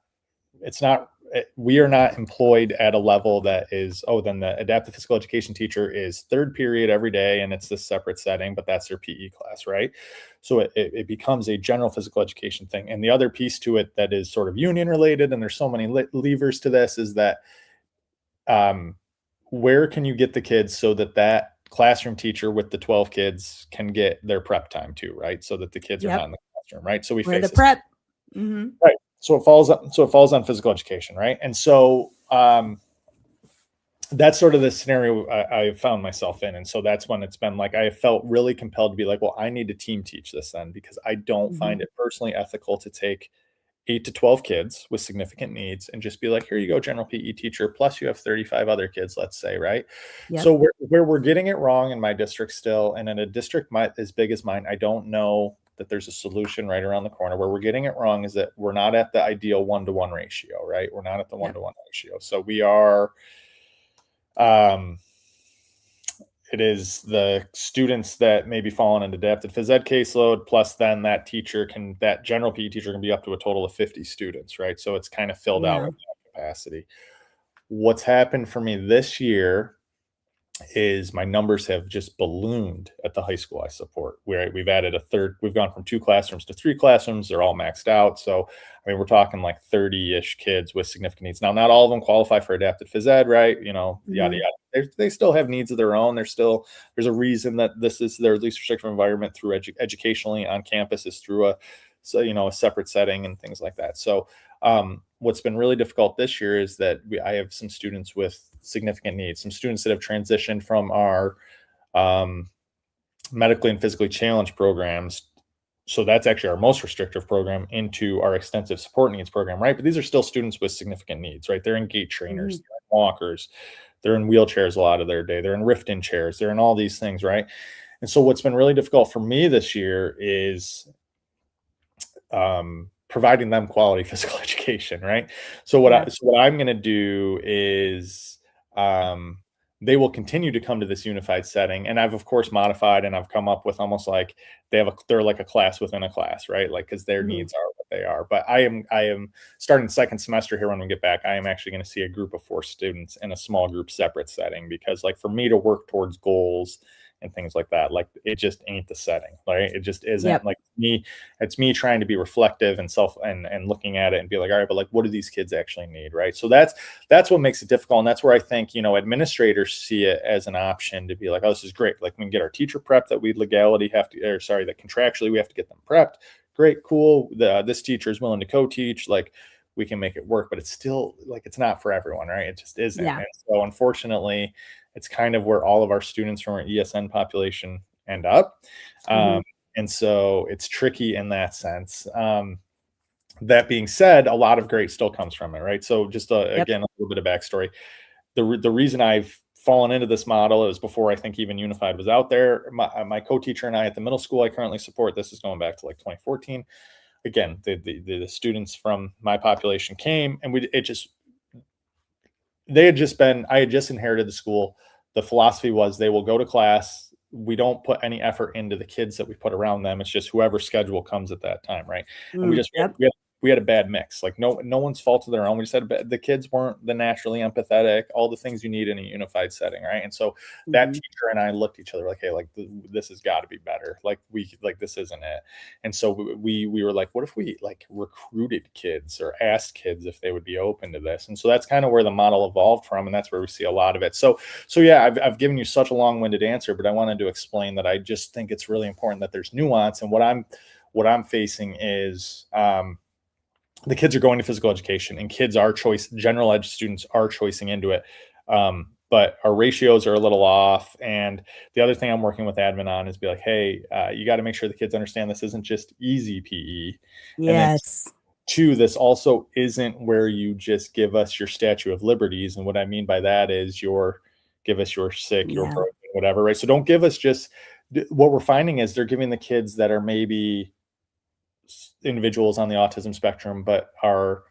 we are not employed at a level that is, oh, then the adaptive physical education teacher is third period every day and it's this separate setting, but that's their PE class, right? So it becomes a general physical education thing. And the other piece to it that is sort of union related, and there's so many levers to this, is that um, where can you get the kids so that that classroom teacher with the 12 kids can get their prep time too, right? So that the kids are not in the classroom, right? So we Where face the this. prep. Right. So it falls on physical education, right? And so that's sort of the scenario I found myself in. And so that's when it's been like, I felt really compelled to be like, well, I need to team teach this then, because I don't find it personally ethical to take 8 to 12 kids with significant needs and just be like, here you go, general PE teacher, plus you have 35 other kids, let's say, right? Yep. So where we're getting it wrong in my district still, and in a district as big as mine, I don't know that there's a solution right around the corner. Where we're getting it wrong is that we're not at the ideal 1-to-1 ratio, right? We're not at the 1-to-1 ratio. So we are, it is the students that may be falling into adapted phys ed caseload, plus then that general PE teacher can be up to a total of 50 students, right? So it's kind of filled out with that capacity. What's happened for me this year is my numbers have just ballooned at the high school I support, where we've added we've gone from 2 classrooms to 3 classrooms. They're all maxed out. So, I mean, we're talking like 30-ish kids with significant needs. Now, not all of them qualify for adapted phys ed, right? Yada, yada. They still have needs of their own. There's a reason that this is their least restrictive environment through educationally on campus is through a separate setting and things like that. So, what's been really difficult this year is that I have some students with significant needs, some students that have transitioned from our medically and physically challenged programs. So that's actually our most restrictive program, into our extensive support needs program, right? But these are still students with significant needs, right? They're in gait trainers, they're in walkers, they're in wheelchairs a lot of their day, they're in rift-in chairs, they're in all these things, right? And so what's been really difficult for me this year is providing them quality physical education, right? So what I'm going to do is they will continue to come to this unified setting, and I've of course modified, and I've come up with almost like they're like a class within a class, right? Like, because their needs are what they are. But I am starting the second semester here when we get back. I am actually going to see a group of 4 students in a small group separate setting, because like for me to work towards goals and things like that, like it just ain't the setting, right? It just isn't. Like it's me trying to be reflective and and looking at it and be like, all right, but like, what do these kids actually need, right? So that's what makes it difficult. And that's where I think, administrators see it as an option to be like, oh, this is great. Like, we can get our teacher prep that that contractually we have to get them prepped. Great, cool. This teacher is willing to co-teach, like we can make it work, but it's still like, it's not for everyone, right? It just isn't. And so unfortunately, it's kind of where all of our students from our ESN population end up. And so it's tricky in that sense. That being said, a lot of great still comes from it, right? So just again, a little bit of backstory. The reason I've fallen into this model is before I think even Unified was out there. My co-teacher and I at the middle school I currently support, this is going back to like 2014. Again, the students from my population came, and I had just inherited the school. The philosophy was they will go to class. We don't put any effort into the kids that we put around them. It's just whoever schedule comes at that time, right? And we had a bad mix. Like no one's fault of their own. We just had the kids weren't the naturally empathetic, all the things you need in a unified setting, right? And so that teacher and I looked at each other like, hey, like this has got to be better. Like this isn't it. And so we were like, what if we like recruited kids or asked kids if they would be open to this? And so that's kind of where the model evolved from, and that's where we see a lot of it. So yeah, I've given you such a long-winded answer, but I wanted to explain that I just think it's really important that there's nuance. And what I'm facing is the kids are going to physical education, and general ed students are choicing into it. But our ratios are a little off. And the other thing I'm working with admin on is be like, hey, you got to make sure the kids understand this isn't just easy PE. Yes. And then 2, this also isn't where you just give us your Statue of Liberties. And what I mean by that is give us your sick, your broken, whatever, right? So don't give us what we're finding is they're giving the kids that are maybe individuals on the autism spectrum, but are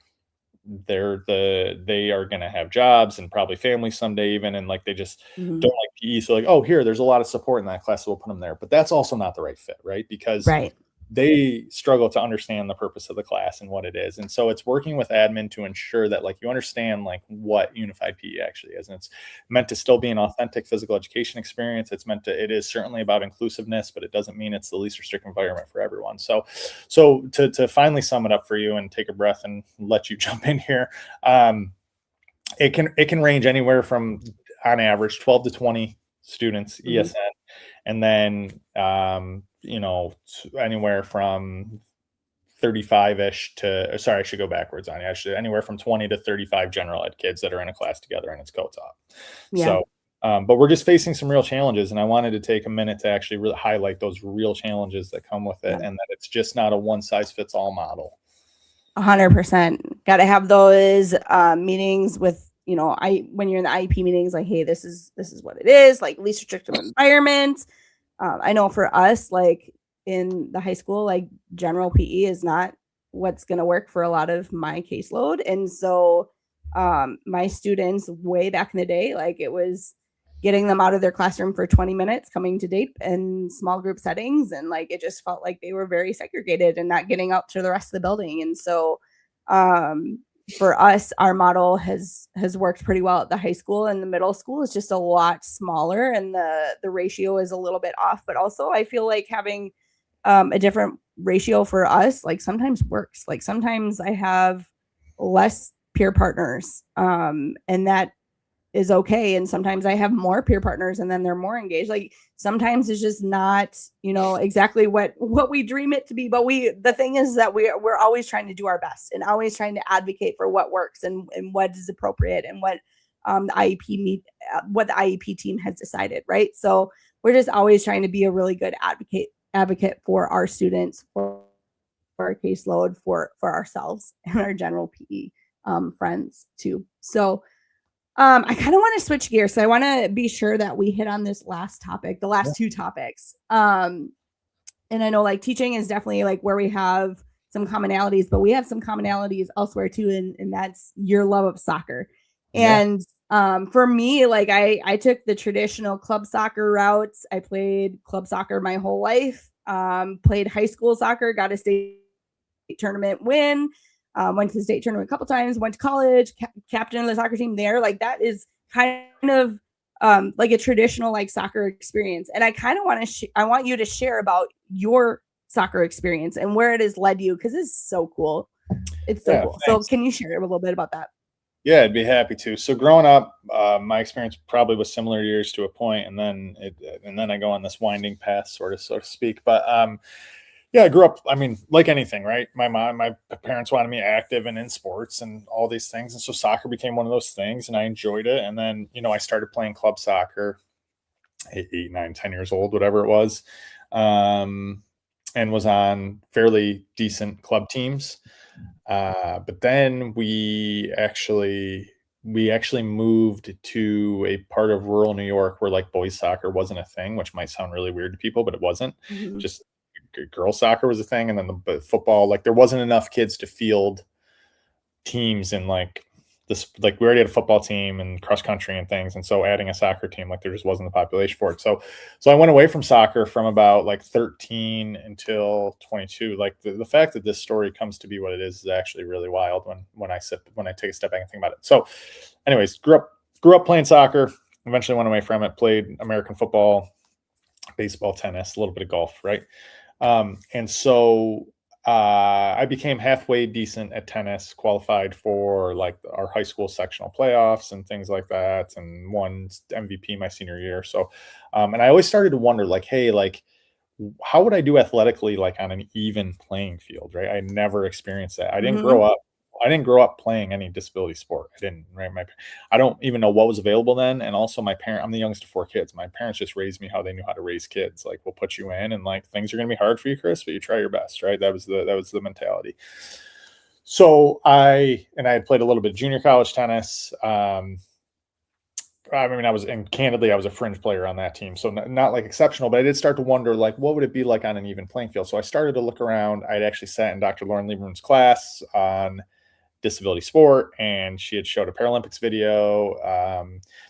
they are going to have jobs and probably families someday even, and like they just Mhm. don't like PE. So like, oh, there's a lot of support in that class, so we'll put them there. But that's also not the right fit, right? Because Right. they struggle to understand the purpose of the class and what it is. And so it's working with admin to ensure that like you understand like what unified PE actually is. And it's meant to still be an authentic physical education experience. It is certainly about inclusiveness, but it doesn't mean it's the least restrictive environment for everyone. So to finally sum it up for you and take a breath and let you jump in here, it can range anywhere from, on average, 12 to 20 students ESN, and then anywhere from 35-ish to, sorry, I should go backwards on you. Actually, anywhere from 20 to 35 general ed kids that are in a class together, and it's co-taught. Yeah. So, but we're just facing some real challenges, and I wanted to take a minute to actually really highlight those real challenges that come with it, and that it's just not a one-size-fits-all model. 100%. Got to have those meetings with, when you're in the IEP meetings, like, hey, this is what it is, like least restrictive environment. I know for us, like in the high school, like general PE is not what's going to work for a lot of my caseload. And so my students way back in the day, like it was getting them out of their classroom for 20 minutes, coming to DAPE and small group settings. And like, it just felt like they were very segregated and not getting out to the rest of the building. And so for us, our model has worked pretty well at the high school, and the middle school is just a lot smaller, and the ratio is a little bit off. But also, I feel like having a different ratio for us, like sometimes works. Like sometimes I have less peer partners, and that is okay. And sometimes I have more peer partners and then they're more engaged. Like sometimes it's just not, exactly what we dream it to be. But the thing is that we're always trying to do our best and always trying to advocate for what works and what is appropriate and what what the IEP team has decided. Right. So we're just always trying to be a really good advocate for our students, for our caseload, for ourselves and our general PE friends too. So I kind of want to switch gears. So I want to be sure that we hit on this last topic, the last two topics. And I know like teaching is definitely like where we have some commonalities, but we have some commonalities elsewhere too. And that's your love of soccer. Yeah. And for me, like I took the traditional club soccer routes. I played club soccer my whole life, played high school soccer, got a state tournament win. Went to the state tournament a couple times, went to college, captain of the soccer team there. Like that is kind of like a traditional like soccer experience. And I kind of I want you to share about your soccer experience and where it has led you, because it's so cool. It's so cool. Thanks. So can you share a little bit about that? Yeah, I'd be happy to. So growing up, my experience probably was similar to yours to a point, and then I go on this winding path, so to speak. But yeah, I grew up, I mean, like anything, right? My parents wanted me active and in sports and all these things. And so soccer became one of those things, and I enjoyed it. And then, I started playing club soccer, 8, 9, 10 years old, whatever it was, and was on fairly decent club teams. But then we actually moved to a part of rural New York where like boys soccer wasn't a thing, which might sound really weird to people, but it wasn't. Mm-hmm. Just girls soccer was a thing, and then the football, like there wasn't enough kids to field teams in like this, like we already had a football team and cross country and things, and so adding a soccer team, like there just wasn't the population for it. So I went away from soccer from about like 13 until 22. Like the fact that this story comes to be what it is actually really wild when I take a step back and think about it. So anyways, grew up playing soccer, eventually went away from it, played American football, baseball, tennis, a little bit of golf, right? And so I became halfway decent at tennis, qualified for like our high school sectional playoffs and things like that, and won MVP my senior year. So, and I always started to wonder, like, hey, like, how would I do athletically, like on an even playing field, right? I never experienced that. I didn't grow up playing any disability sport. I didn't, right? I don't even know what was available then. And also I'm the youngest of 4 kids. My parents just raised me how they knew how to raise kids. Like, we'll put you in and like, things are going to be hard for you, Chris, but you try your best, right? That was the mentality. So I had played a little bit of junior college tennis. I mean, candidly, I was a fringe player on that team. So not like exceptional, but I did start to wonder, like, what would it be like on an even playing field? So I started to look around. I'd actually sat in Dr. Lauren Lieberman's class on disability sport, and she had showed a Paralympics video,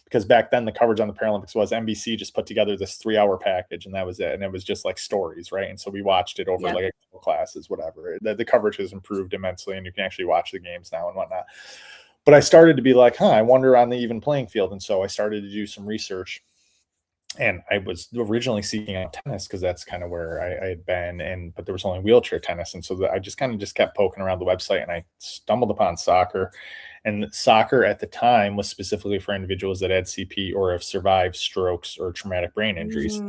because back then the coverage on the Paralympics was NBC just put together this 3-hour package, and that was it. And it was just like stories, right? And so we watched it over Yep. like a couple classes, whatever. The coverage has improved immensely, and you can actually watch the games now and whatnot. But I started to be like, I wonder on the even playing field. And so I started to do some research, and I was originally seeking out tennis because that's kind of where I had been, but there was only wheelchair tennis. And so I just kept poking around the website, and I stumbled upon soccer. And soccer at the time was specifically for individuals that had CP or have survived strokes or traumatic brain injuries,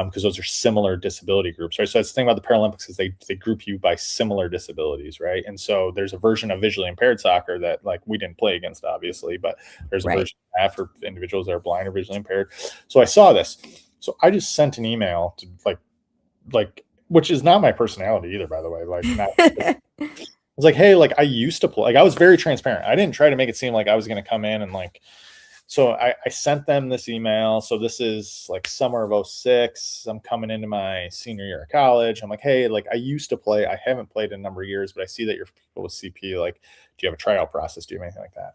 because those are similar disability groups, right? So that's the thing about the Paralympics is they group you by similar disabilities, right? And so there's a version of visually impaired soccer that like we didn't play against, obviously, but there's a version of that for individuals that are blind or visually impaired. So I saw this. So I just sent an email to like which is not my personality either, by the way. Like not I was like, hey, like I used to play. Like I was very transparent. I didn't try to make it seem like I was going to come in and like. So I sent them this email. So this is like summer of 2006. I'm coming into my senior year of college. I'm like, hey, like I used to play. I haven't played in a number of years, but I see that you're people with CP. Like, do you have a tryout process? Do you have anything like that?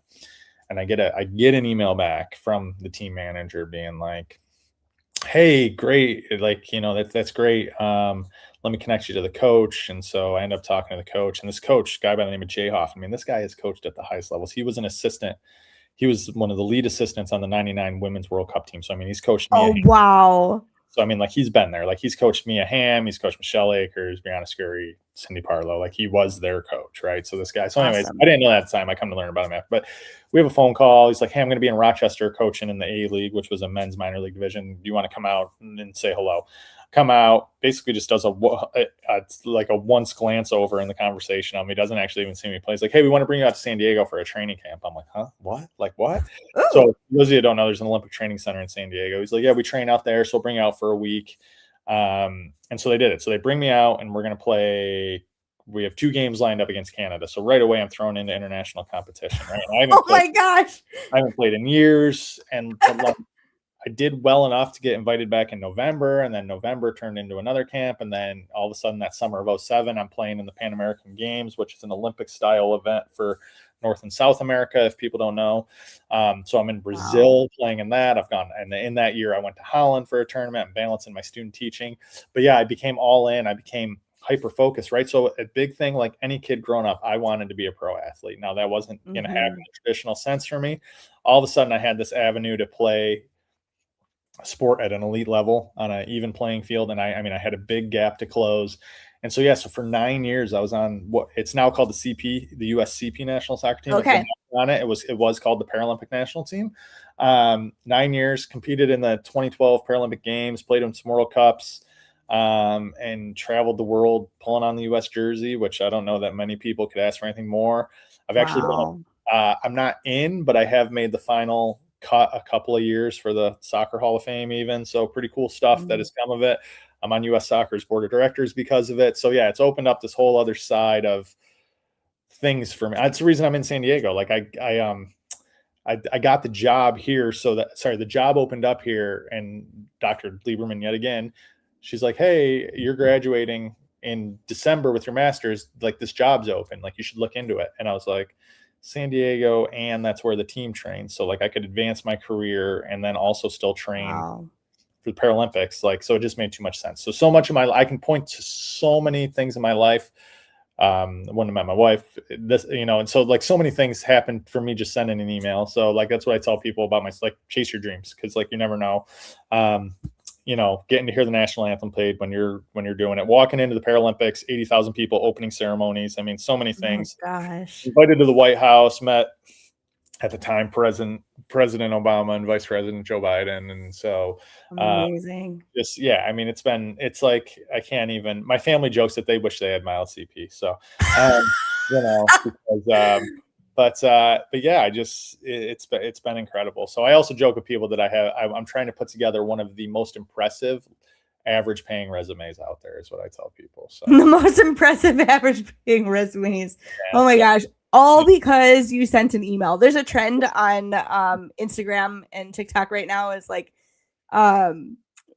And I get an email back from the team manager being like, hey, great. Like, that's great. Let me connect you to the coach. And so I end up talking to the coach, and this coach, guy by the name of Jay Hoff. I mean, this guy has coached at the highest levels. He was an assistant. He was one of the lead assistants on the 99 women's World Cup team. So, I mean, he's coached me. Oh, wow. So, I mean, like he's been there. Like he's coached Mia Hamm. He's coached Michelle Akers, Brianna Scurry, Cindy Parlow. Like he was their coach, right? So this guy. So anyways, I didn't know that at the time. I come to learn about him after. But we have a phone call. He's like, hey, I'm going to be in Rochester coaching in the A League, which was a men's minor league division. Do you want to come out and say hello? Come out, basically just does a once glance over in the conversation. He doesn't actually even see me play. He's like, hey, we want to bring you out to San Diego for a training camp. I'm like, huh? What? Like what? Ooh. So for those of you who don't know, there's an Olympic training center in San Diego. He's like, yeah, we train out there. So we'll bring you out for a week. And so they did it. So they bring me out, and we're going to play. We have 2 games lined up against Canada. So right away I'm thrown into international competition, right? My gosh. I haven't played in years. And I did well enough to get invited back in November, and then November turned into another camp. And then all of a sudden that summer of 2007, I'm playing in the Pan American Games, which is an Olympic style event for North and South America, if people don't know. So I'm in Brazil playing in that. I've gone, and in that year I went to Holland for a tournament and balancing my student teaching. But yeah, I became all in. I became hyper-focused, right? So a big thing, like any kid growing up, I wanted to be a pro athlete. Now that wasn't going to happen in the traditional sense for me. All of a sudden I had this avenue to play sport at an elite level on an even playing field. And I had a big gap to close. And so, so for 9 years, I was on what it's now called the CP, the US CP national soccer team. Okay. On it. It was called the Paralympic national team. 9 years, competed in the 2012 Paralympic Games, played in some World Cups, and traveled the world pulling on the US jersey, which I don't know that many people could ask for anything more. I've actually been, I'm not in, but I have made the final cut a couple of years for the Soccer Hall of Fame even. So pretty cool stuff that has come of it. I'm on US Soccer's board of directors because of it. So yeah, it's opened up this whole other side of things for me. That's the reason I'm in San Diego. Like I got the job here. The job opened up here, and Dr. Lieberman, yet again, she's like, hey, you're graduating in December with your master's. Like this job's open. Like you should look into it. And I was like, San Diego, and that's where the team trains. So like I could advance my career and then also still train for the Paralympics. Like, so it just made too much sense. So much of I can point to so many things in my life. When I met my wife, and so like so many things happened for me just sending an email. So like, that's what I tell people about like chase your dreams. Cause like, you never know, getting to hear the national anthem played when you're doing it, walking into the Paralympics, 80,000 people, opening ceremonies. I mean, so many things. Oh, gosh. Invited to the White House, met at the time President Obama and Vice President Joe Biden. And so amazing. It's like, I can't even, my family jokes that they wish they had mild CP. So, because, but yeah, it's been incredible. So I also joke with people that I'm trying to put together one of the most impressive average paying resumes out there is what I tell people. So the most impressive average paying resumes. Yeah, oh my gosh. All because you sent an email. There's a trend on Instagram and TikTok right now is like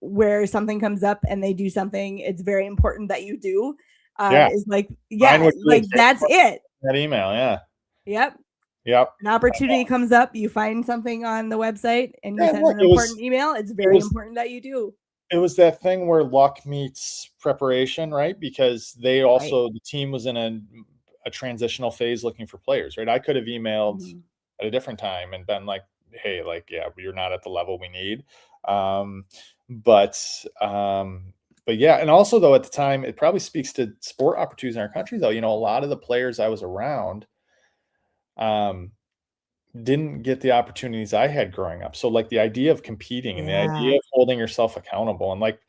where something comes up and they do something it's very important that you do. Is like, yeah, like that's it. That email, yeah. Yep. Yep. An opportunity comes up, you find something on the website and you Yeah, send look, an important email. It's very important that you do. it was that thing where luck meets preparation, right? Because they Right. also, the team was in a transitional phase looking for players, right? I could have emailed Mhm. at a different time and been like, hey, like, yeah, you're not at the level we need. Um, but, but yeah, and also though, at the time, it probably speaks to sport opportunities in our country, though. A lot of the players I was around, um, didn't get the opportunities I had growing up. So, like, the idea of competing and the Yeah. idea of holding yourself accountable, and, like,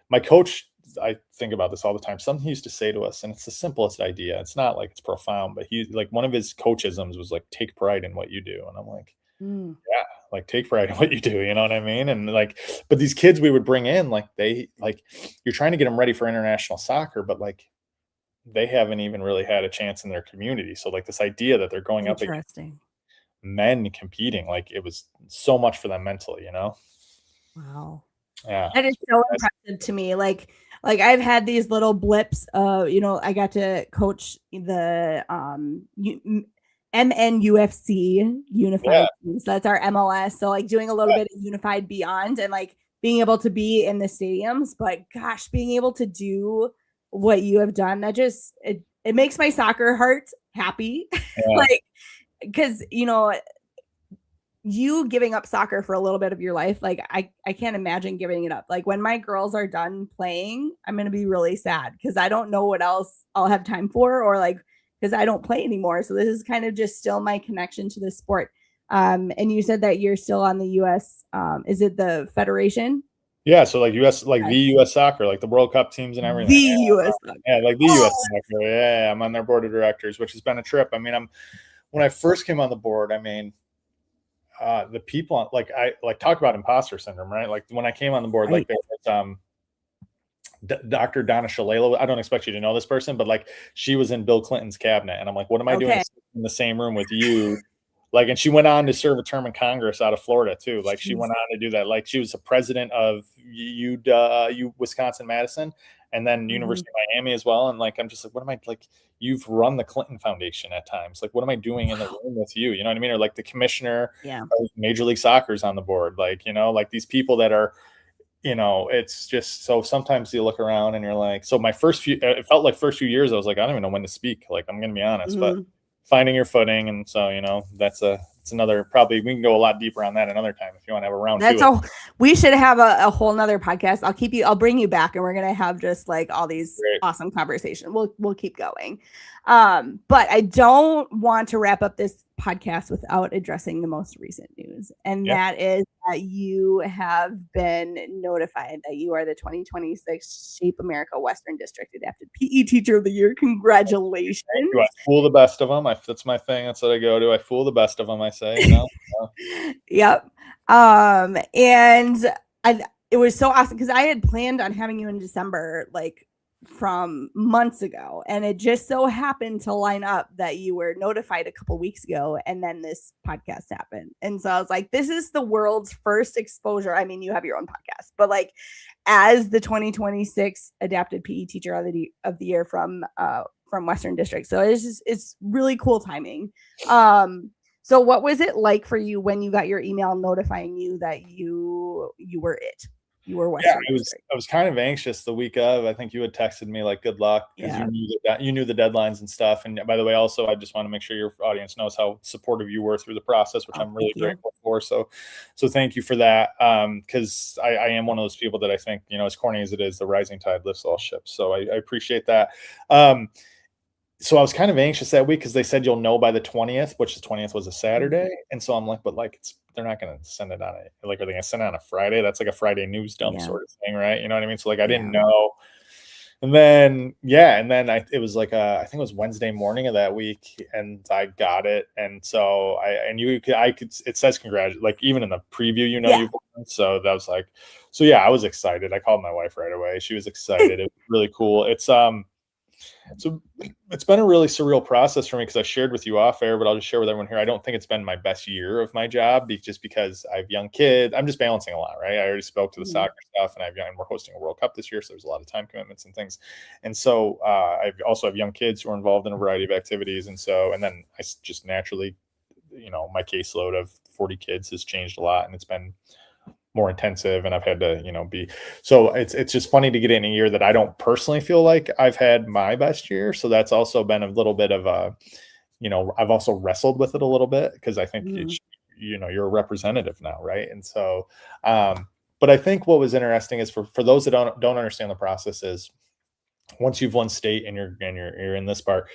my coach, I think about this all the time, something he used to say to us, and it's the simplest idea. It's not like it's profound, but he like, one of his coachisms was like, "Take pride in what you do." And I'm like, Mm, "Yeah, like, take pride in what you do," you know what I mean? And, like, but these kids we would bring in, like, you're trying to get them ready for international soccer, but, like, they haven't even really had a chance in their community. So, like, this idea that they're going up against interesting. men competing, like, it was so much for them mentally, Wow. Yeah. That is so impressive to me. Like I've had these little blips. I got to coach the MNUFC Yeah, Unified Teams. That's our MLS. So like doing a little bit of Unified Beyond and like being able to be in the stadiums. But gosh, being able to do what you have done, that just it makes my soccer heart happy. yeah, Like because you giving up soccer for a little bit of your life, like I can't imagine giving it up. Like when my girls are done playing, I'm gonna be really sad because I don't know what else I'll have time for, or like because I don't play anymore. So this is kind of just still my connection to the sport. And you said that you're still on the US. Is it the Federation? yeah, so, like, the Yes. US soccer, like, the World Cup teams and The everything, US. yeah, like, the US Oh, soccer, yeah, I'm on their board of directors, which has been a trip. I mean, when I first came on the board, I mean, the people, talk about imposter syndrome, right? Like, when I came on the board, like, right. there was, Dr. Donna Shalala. I don't expect you to know this person, but, like, she was in Bill Clinton's cabinet, and I'm like, "What am I doing Okay. in the same room with you?" Like, and she went on to serve a term in Congress out of Florida too. Like, she Jeez. went on to do that. Like, she was a president of Wisconsin Madison, and then Mhm. University of Miami as well. And, like, I'm just like, what am I like? You've run the Clinton Foundation at times. Like, what am I doing in the Wow. room with you? You know what I mean? Or like the commissioner Yeah. of Major League Soccer's on the board. Like, like these people that are, it's just, so sometimes you look around and you're like, so my first few, it felt like first few years, I was like, I don't even know when to speak. Like, I'm going to be honest, but Mhm. finding your footing. And so, it's another, probably we can go a lot deeper on that another time if you want to have a round two. That's all. We should have a whole nother podcast. I'll bring you back and we're gonna have just like all these Great. awesome conversations. We'll keep going. But I don't want to wrap up this podcast without addressing the most recent news. And Yeah. that is that you have been notified that you are the 2026 Shape America Western District Adapted PE Teacher of the Year. Congratulations. Thank you. I fool the best of them. That's my thing. That's what I go to. I fool the best of them, I say. Yep. And it was so awesome because I had planned on having you in December, like from months ago, and it just so happened to line up that you were notified a couple weeks ago, and then this podcast happened. And so I was like, this is the world's first exposure. I mean, you have your own podcast, but like as the 2026 Adapted PE Teacher of the Year from Western District. So it's really cool timing. So what was it like for you when you got your email notifying you that you were it? You were Yeah, Western District. I was kind of anxious the week of. I think you had texted me like good luck because Yeah. you knew the deadlines and stuff. And by the way, also I just want to make sure your audience knows how supportive you were through the process, which Oh, I'm thank really you. grateful for. So thank you for that. Because I am one of those people that I think, as corny as it is, the rising tide lifts all ships. So I appreciate that. So I was kind of anxious that week because they said you'll know by the 20th, which the 20th was a Saturday. And so I'm like, but like, they're not going to send it on are they going to send it on a Friday? That's like a Friday news dump Yeah. sort of thing, right? You know what I mean? So like, I didn't Yeah. know. And then, yeah. And then it was like, I think it was Wednesday morning of that week and I got it. And so it says like even in the preview, Yeah. you've won. So that was like, so yeah, I was excited. I called my wife right away. She was excited. It was really cool. So it's been a really surreal process for me because I shared with you off air, but I'll just share with everyone here. I don't think it's been my best year of my job just because I have young kids. I'm just balancing a lot, right? I already spoke to the soccer stuff, and we're hosting a World Cup this year, so there's a lot of time commitments and things. And so I also have young kids who are involved in a variety of activities, and then I just naturally, my caseload of 40 kids has changed a lot, and it's been more intensive, and I've had to, so it's just funny to get in a year that I don't personally feel like I've had my best year. So that's also been a little bit of a, I've also wrestled with it a little bit because I think it's, you're a representative now, right? And so, but I think what was interesting is for those that don't understand the process is once you've won state and you're in this part,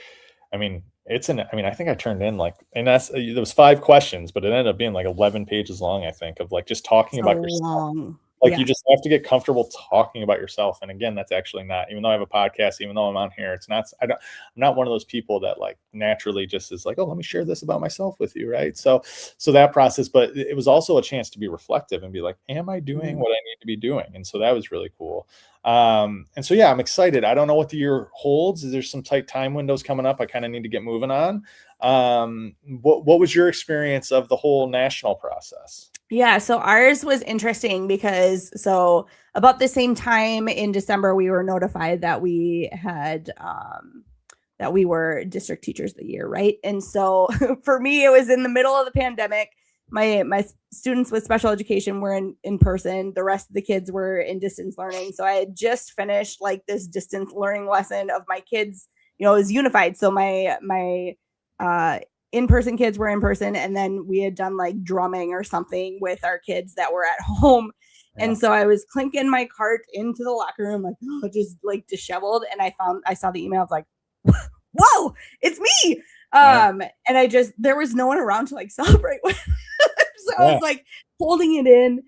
I mean, I think I turned in and there was 5 questions, but it ended up being like 11 pages long, I think, of like just talking about yourself. Like, you just have to get comfortable talking about yourself. And again, that's actually not, even though I have a podcast, even though I'm on here, I'm not one of those people that like naturally just is like, oh, let me share this about myself with you. Right. So that process, but it was also a chance to be reflective and be like, am I doing what I need to be doing? And so that was really cool. And so, yeah, I'm excited. I don't know what the year holds. There's some tight time windows coming up. I kind of need to get moving on. What was your experience of the whole national process? Yeah, so ours was interesting because about the same time in December, we were notified that we had that we were district teachers of the year, right? And so for me, it was in the middle of the pandemic. My students with special education were in person. The rest of the kids were in distance learning. So I had just finished like this distance learning lesson of my kids. It was unified. So my in-person kids were in person, and then we had done like drumming or something with our kids that were at home. And so I was clinking my cart into the locker room, like just like disheveled. And I saw the email of like, whoa, it's me. And there was no one around to like celebrate with. So I was like holding it in.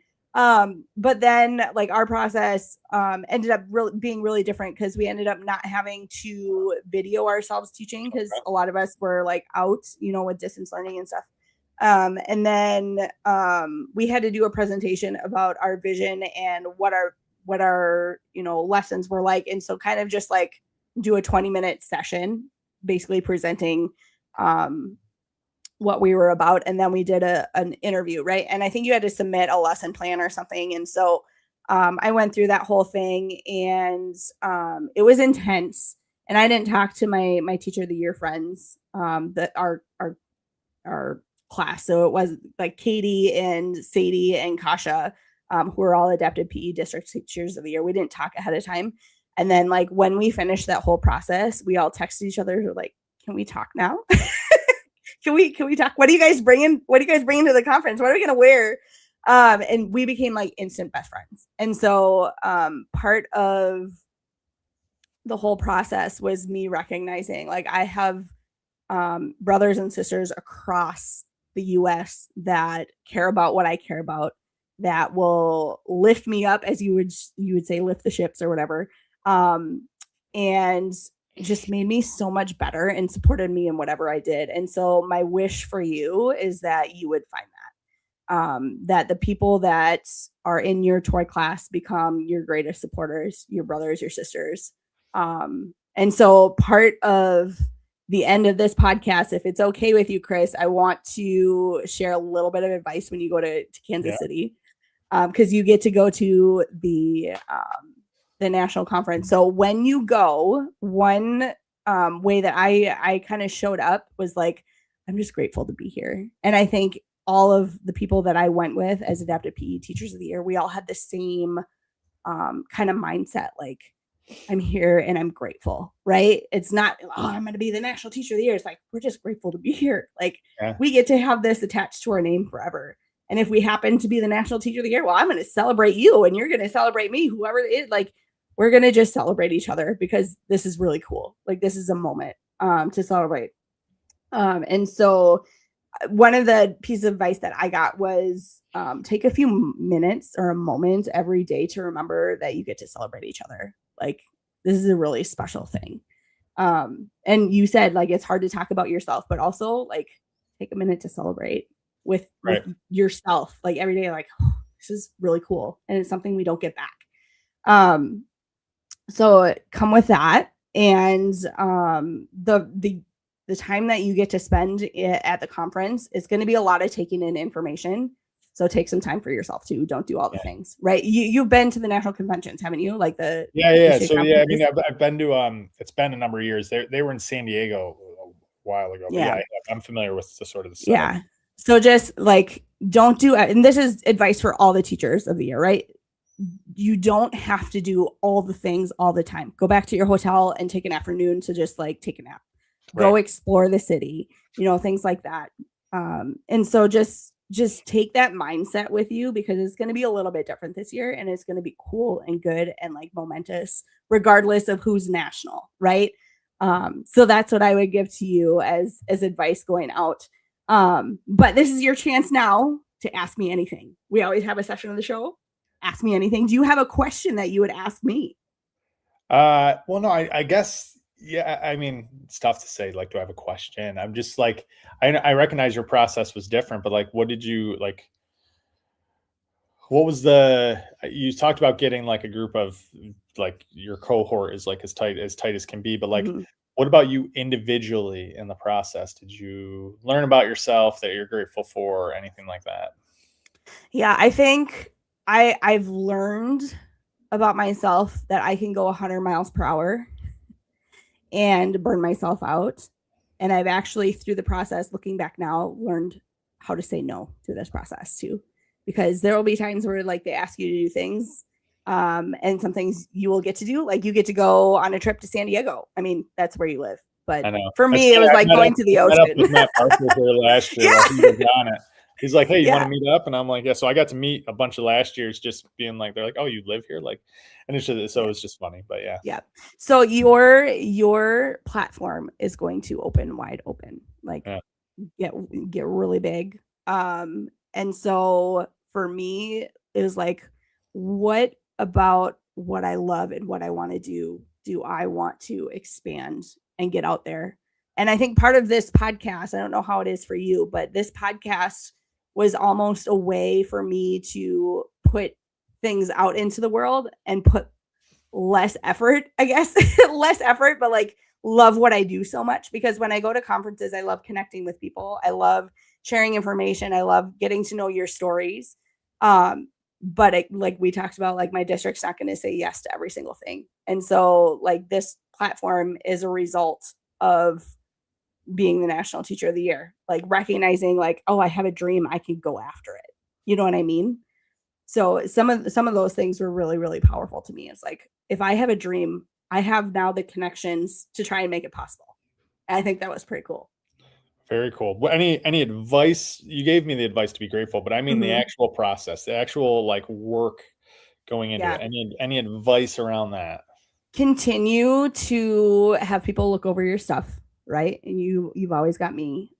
But then like our process ended up being really different because we ended up not having to video ourselves teaching because a lot of us were like out, with distance learning and stuff. And then we had to do a presentation about our vision and what our lessons were like. And so kind of just like do a 20-minute session, basically presenting what we were about. And then we did an interview, right? And I think you had to submit a lesson plan or something. And so I went through that whole thing, and it was intense. And I didn't talk to my teacher of the year friends, that our class. So it was like Katie and Sadie and Kasha, who are all adapted PE district teachers of the year. We didn't talk ahead of time. And then like when we finished that whole process, we all texted each other. We're like, can we talk now? Can we talk? What do you guys bring in? What do you guys bring into the conference? What are we going to wear? And we became like instant best friends. And so part of the whole process was me recognizing like I have brothers and sisters across the US that care about what I care about, that will lift me up, as you would say, lift the ships or whatever. And just made me so much better and supported me in whatever I did. And so my wish for you is that you would find that, that the people that are in your toy class become your greatest supporters, your brothers, your sisters. And so part of the end of this podcast, if it's okay with you, Chris, I want to share a little bit of advice when you go to Kansas City, because you get to go to the national conference. So when you go, one way that I kind of showed up was like, I'm just grateful to be here. And I think all of the people that I went with as adapted PE teachers of the year, we all had the same kind of mindset. Like, I'm here and I'm grateful, right? It's not, oh, I'm going to be the national teacher of the year. It's like, we're just grateful to be here. Like, we get to have this attached to our name forever. And if we happen to be the national teacher of the year, well, I'm going to celebrate you and you're going to celebrate me, whoever it is. Like, we're going to just celebrate each other because this is really cool. Like, this is a moment to celebrate. And so one of the pieces of advice that I got was take a few minutes or a moment every day to remember that you get to celebrate each other. Like, this is a really special thing. And you said like, it's hard to talk about yourself, but also like take a minute to celebrate with yourself, like every day, like, oh, this is really cool. And it's something we don't get back. So come with that. And the time that you get to spend at the conference is going to be a lot of taking in information. So take some time for yourself too. Don't do all the things, right? You've been to the national conventions, haven't you? Like yeah. So yeah, I mean, I've been to it's been a number of years. They were in San Diego a while ago. But yeah, I'm familiar with the sort of the setup. Yeah. So just like don't do, and this is advice for all the teachers of the year, right? You don't have to do all the things all the time. Go back to your hotel and take an afternoon to just like take a nap. Go explore the city, things like that. And so just take that mindset with you, because it's going to be a little bit different this year, and it's going to be cool and good and like momentous regardless of who's national, right? So that's what I would give to you as advice going out. But this is your chance now to ask me anything. We always have a session of the show. Ask me anything. Do you have a question that you would ask me? Well, no, I guess, yeah, I mean, it's tough to say, like, do I have a question? I'm just like, I recognize your process was different, but like, what was you talked about getting like a group of like your cohort is like as tight as can be, but like, what about you individually in the process? Did you learn about yourself that you're grateful for, or anything like that? Yeah, I think I've learned about myself that I can go 100 miles per hour and burn myself out. And I've actually, through the process, looking back now, learned how to say no through this process too, because there will be times where like they ask you to do things, and some things you will get to do, like you get to go on a trip to San Diego. I mean, that's where you live. But for me, it was like going to the ocean. I met up with Matt Parker last year. Yeah. He was on it. He's like, hey, you want to meet up? And I'm like, yeah. So I got to meet a bunch of last years, just being like, they're like, oh, you live here? Like, and it's just, so it's just funny, but yeah. Yeah. So your platform is going to open wide open, like get really big. And so for me, it was like, what about what I love and what I want to do I want to expand and get out there? And I think part of this podcast, I don't know how it is for you, but this podcast was almost a way for me to put things out into the world and put less effort, I guess, less effort, but like love what I do so much. Because when I go to conferences, I love connecting with people. I love sharing information. I love getting to know your stories. But like we talked about, like my district's not going to say yes to every single thing. And so like this platform is a result of being the National Teacher of the Year, like recognizing like, oh, I have a dream, I can go after it. You know what I mean? So some of those things were really, really powerful to me. It's like, if I have a dream, I have now the connections to try and make it possible. And I think that was pretty cool. Very cool. Well, any advice? You gave me the advice to be grateful, but I mean the actual process, the actual like work going into it. Any advice around that? Continue to have people look over your stuff, right? And you've always got me.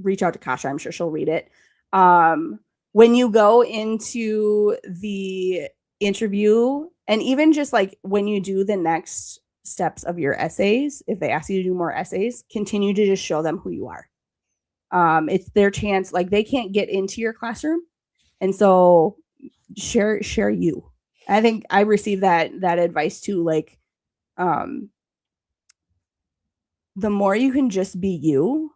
Reach out to Kasha. I'm sure she'll read it. When you go into the interview, and even just like when you do the next steps of your essays, if they ask you to do more essays, continue to just show them who you are. It's their chance. Like they can't get into your classroom, and so share you. I think I received that advice too. Like, the more you can just be you,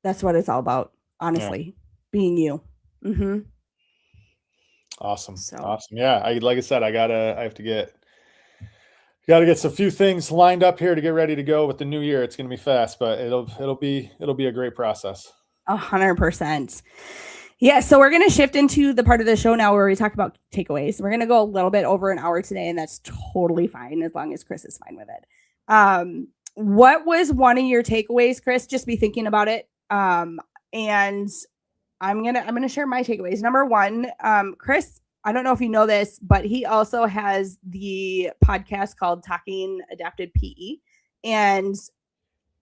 that's what it's all about. Honestly, being you. Awesome. Awesome. Yeah. Like I said, I have to get some few things lined up here to get ready to go with the new year. It's going to be fast, but it'll be a great process. 100%. Yeah. So we're going to shift into the part of the show now where we talk about takeaways. We're going to go a little bit over an hour today, and that's totally fine as long as Chris is fine with it. What was one of your takeaways, Chris? Just be thinking about it. And I'm going to share my takeaways. Number one, Chris, I don't know if you know this, but he also has the podcast called Talking Adapted PE. And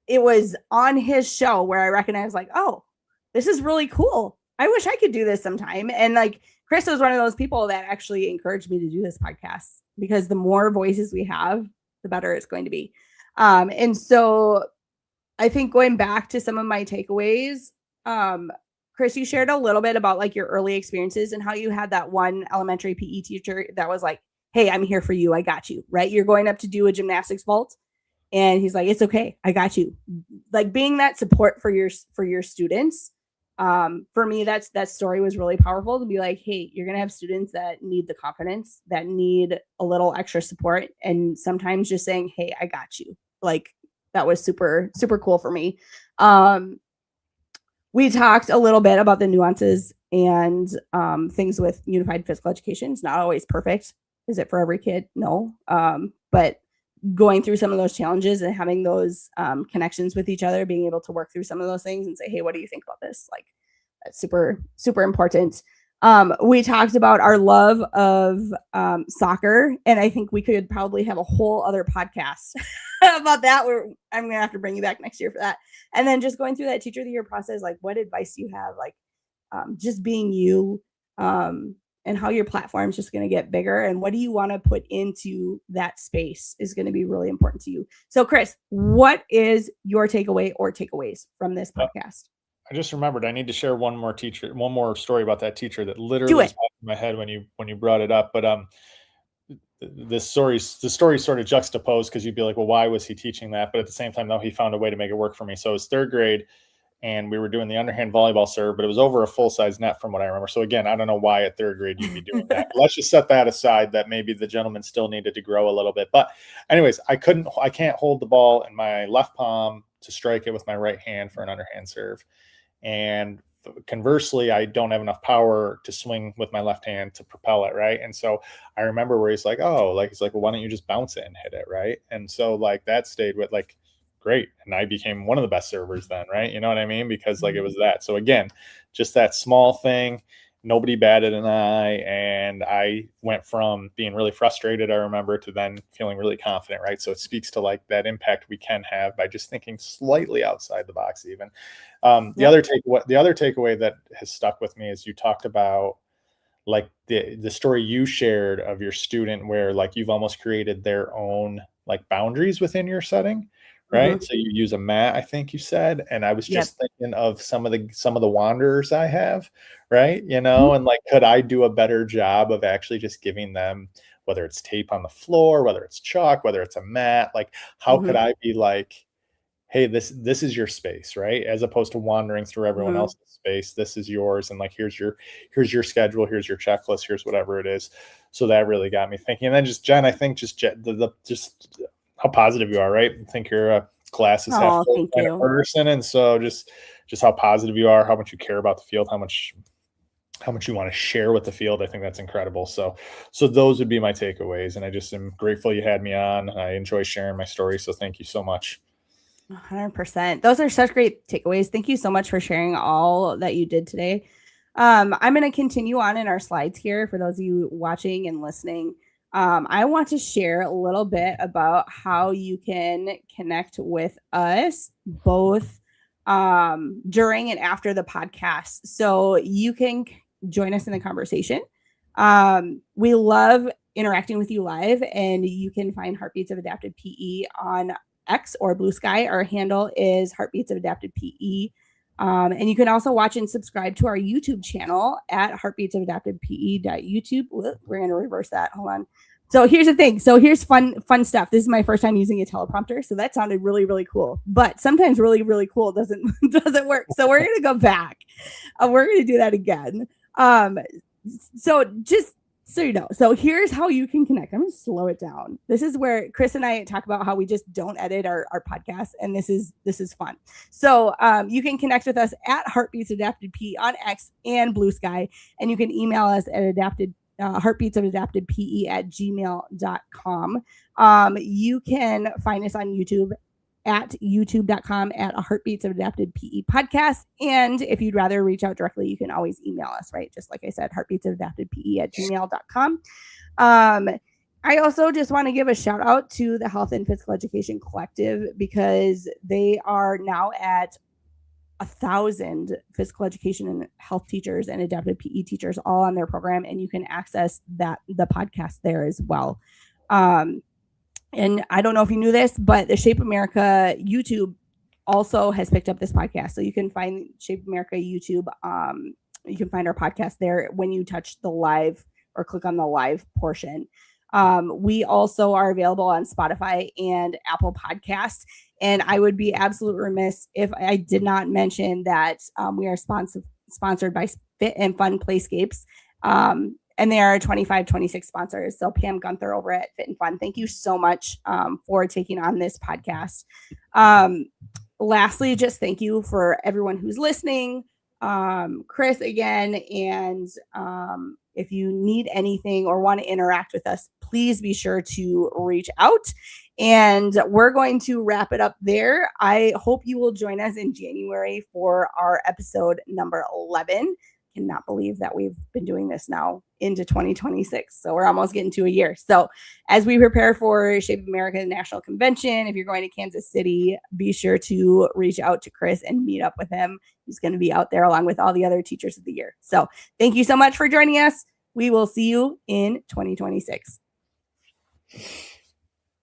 it was on his show where I recognized like, oh, this is really cool. I wish I could do this sometime. And like Chris was one of those people that actually encouraged me to do this podcast, because the more voices we have, the better it's going to be. And so I think going back to some of my takeaways, Chris, you shared a little bit about like your early experiences and how you had that one elementary PE teacher that was like hey, I'm here for you. I got you, right? You're going up to do a gymnastics vault. And he's like, it's okay. I got you. Like being that support for your students. For me, that story was really powerful to be like, hey, you're going to have students that need the confidence, that need a little extra support. And sometimes just saying, hey, I got you. Like that was super, super cool for me. We talked a little bit about the nuances and things with unified physical education. It's not always perfect. Is it for every kid? No. But going through some of those challenges and having those connections with each other, being able to work through some of those things and say, hey, what do you think about this? Like that's super, super important. We talked about our love of soccer, and I think we could probably have a whole other podcast about that. I'm going to have to bring you back next year for that. And then just going through that teacher of the year process, like what advice do you have? Like just being you, and how your platform is just going to get bigger, and what do you want to put into that space is going to be really important to you. So Chris, what is your takeaway or takeaways from this podcast? I just remembered I need to share one more story about that teacher that literally just popped in my head when you brought it up. But the story sort of juxtaposed, because you'd be like, well, why was he teaching that? But at the same time, though, he found a way to make it work for me. So it was third grade, and we were doing the underhand volleyball serve, but it was over a full-size net from what I remember. So again, I don't know why at third grade you'd be doing that. Let's just set that aside, that maybe the gentleman still needed to grow a little bit. But anyways, I can't hold the ball in my left palm to strike it with my right hand for an underhand serve. And conversely, I don't have enough power to swing with my left hand to propel it, right? And so I remember where he's like, well, why don't you just bounce it and hit it, right? And so like that stayed with like, great. And I became one of the best servers then, right? You know what I mean? Because like it was that. So again, just that small thing, nobody batted an eye. And I went from being really frustrated, I remember, to then feeling really confident, right? So it speaks to like that impact we can have by just thinking slightly outside the box even. The other takeaway that has stuck with me is you talked about like the story you shared of your student where like you've almost created their own like boundaries within your setting, right? Mm-hmm. So you use a mat, I think you said, and I was just thinking of some of the wanderers I have, right? You know, mm-hmm. And like, could I do a better job of actually just giving them, whether it's tape on the floor, whether it's chalk, whether it's a mat, like how mm-hmm. could I be like, hey, this is your space, right? As opposed to wandering through everyone mm-hmm. else's space. This is yours. And like, here's your schedule. Here's your checklist. Here's whatever it is. So that really got me thinking. And then just Jen, I think just how positive you are, right? I think you're a classes half full kind of person. And so just how positive you are, how much you care about the field, how much you want to share with the field. I think that's incredible. So those would be my takeaways. And I just am grateful you had me on. I enjoy sharing my story. So thank you so much. 100%. Those are such great takeaways. Thank you so much for sharing all that you did today. I'm going to continue on in our slides here for those of you watching and listening. I want to share a little bit about how you can connect with us both during and after the podcast. So you can join us in the conversation. We love interacting with you live, and you can find Heartbeats of Adapted PE on X or Blue Sky. Our handle is Heartbeats of Adapted PE. And you can also watch and subscribe to our YouTube channel at Heartbeats of Adapted PE.YouTube. We're going to reverse that. Hold on. So here's the thing. So here's fun stuff. This is my first time using a teleprompter. So that sounded really, really cool. But sometimes really, really cool doesn't work. So we're going to go back. We're going to do that again. So just so you know, so here's how you can connect. I'm going to slow it down. This is where Chris and I talk about how we just don't edit our podcast, and this is fun. So you can connect with us at Heartbeats Adapted P on X and Blue Sky, and you can email us at heartbeatsofadaptedpe@gmail.com. You can find us on YouTube at youtube.com at a Heartbeats of Adapted PE podcast. And if you'd rather reach out directly, you can always email us, right? Just like I said, heartbeatsofadaptedpe@gmail.com. I also just want to give a shout out to the Health and Physical Education Collective, because they are now at 1,000 physical education and health teachers and adapted PE teachers all on their program. And you can access the podcast there as well. And I don't know if you knew this, but the Shape America YouTube also has picked up this podcast. So you can find Shape America YouTube. You can find our podcast there when you touch the live or click on the live portion. We also are available on Spotify and Apple Podcasts. And I would be absolutely remiss if I did not mention that we are sponsored by Fit and Fun Playscapes. And they are 25-26 sponsors. So Pam Gunther over at Fit and Fun, thank you so much for taking on this podcast. Lastly, just thank you for everyone who's listening. Chris again, and if you need anything or want to interact with us, please be sure to reach out. And we're going to wrap it up there. I hope you will join us in January for our episode number 11. Cannot believe that we've been doing this now into 2026. So we're almost getting to a year. So as we prepare for Shape America National Convention, if you're going to Kansas City, be sure to reach out to Chris and meet up with him. He's going to be out there along with all the other teachers of the year. So thank you so much for joining us. We will see you in 2026.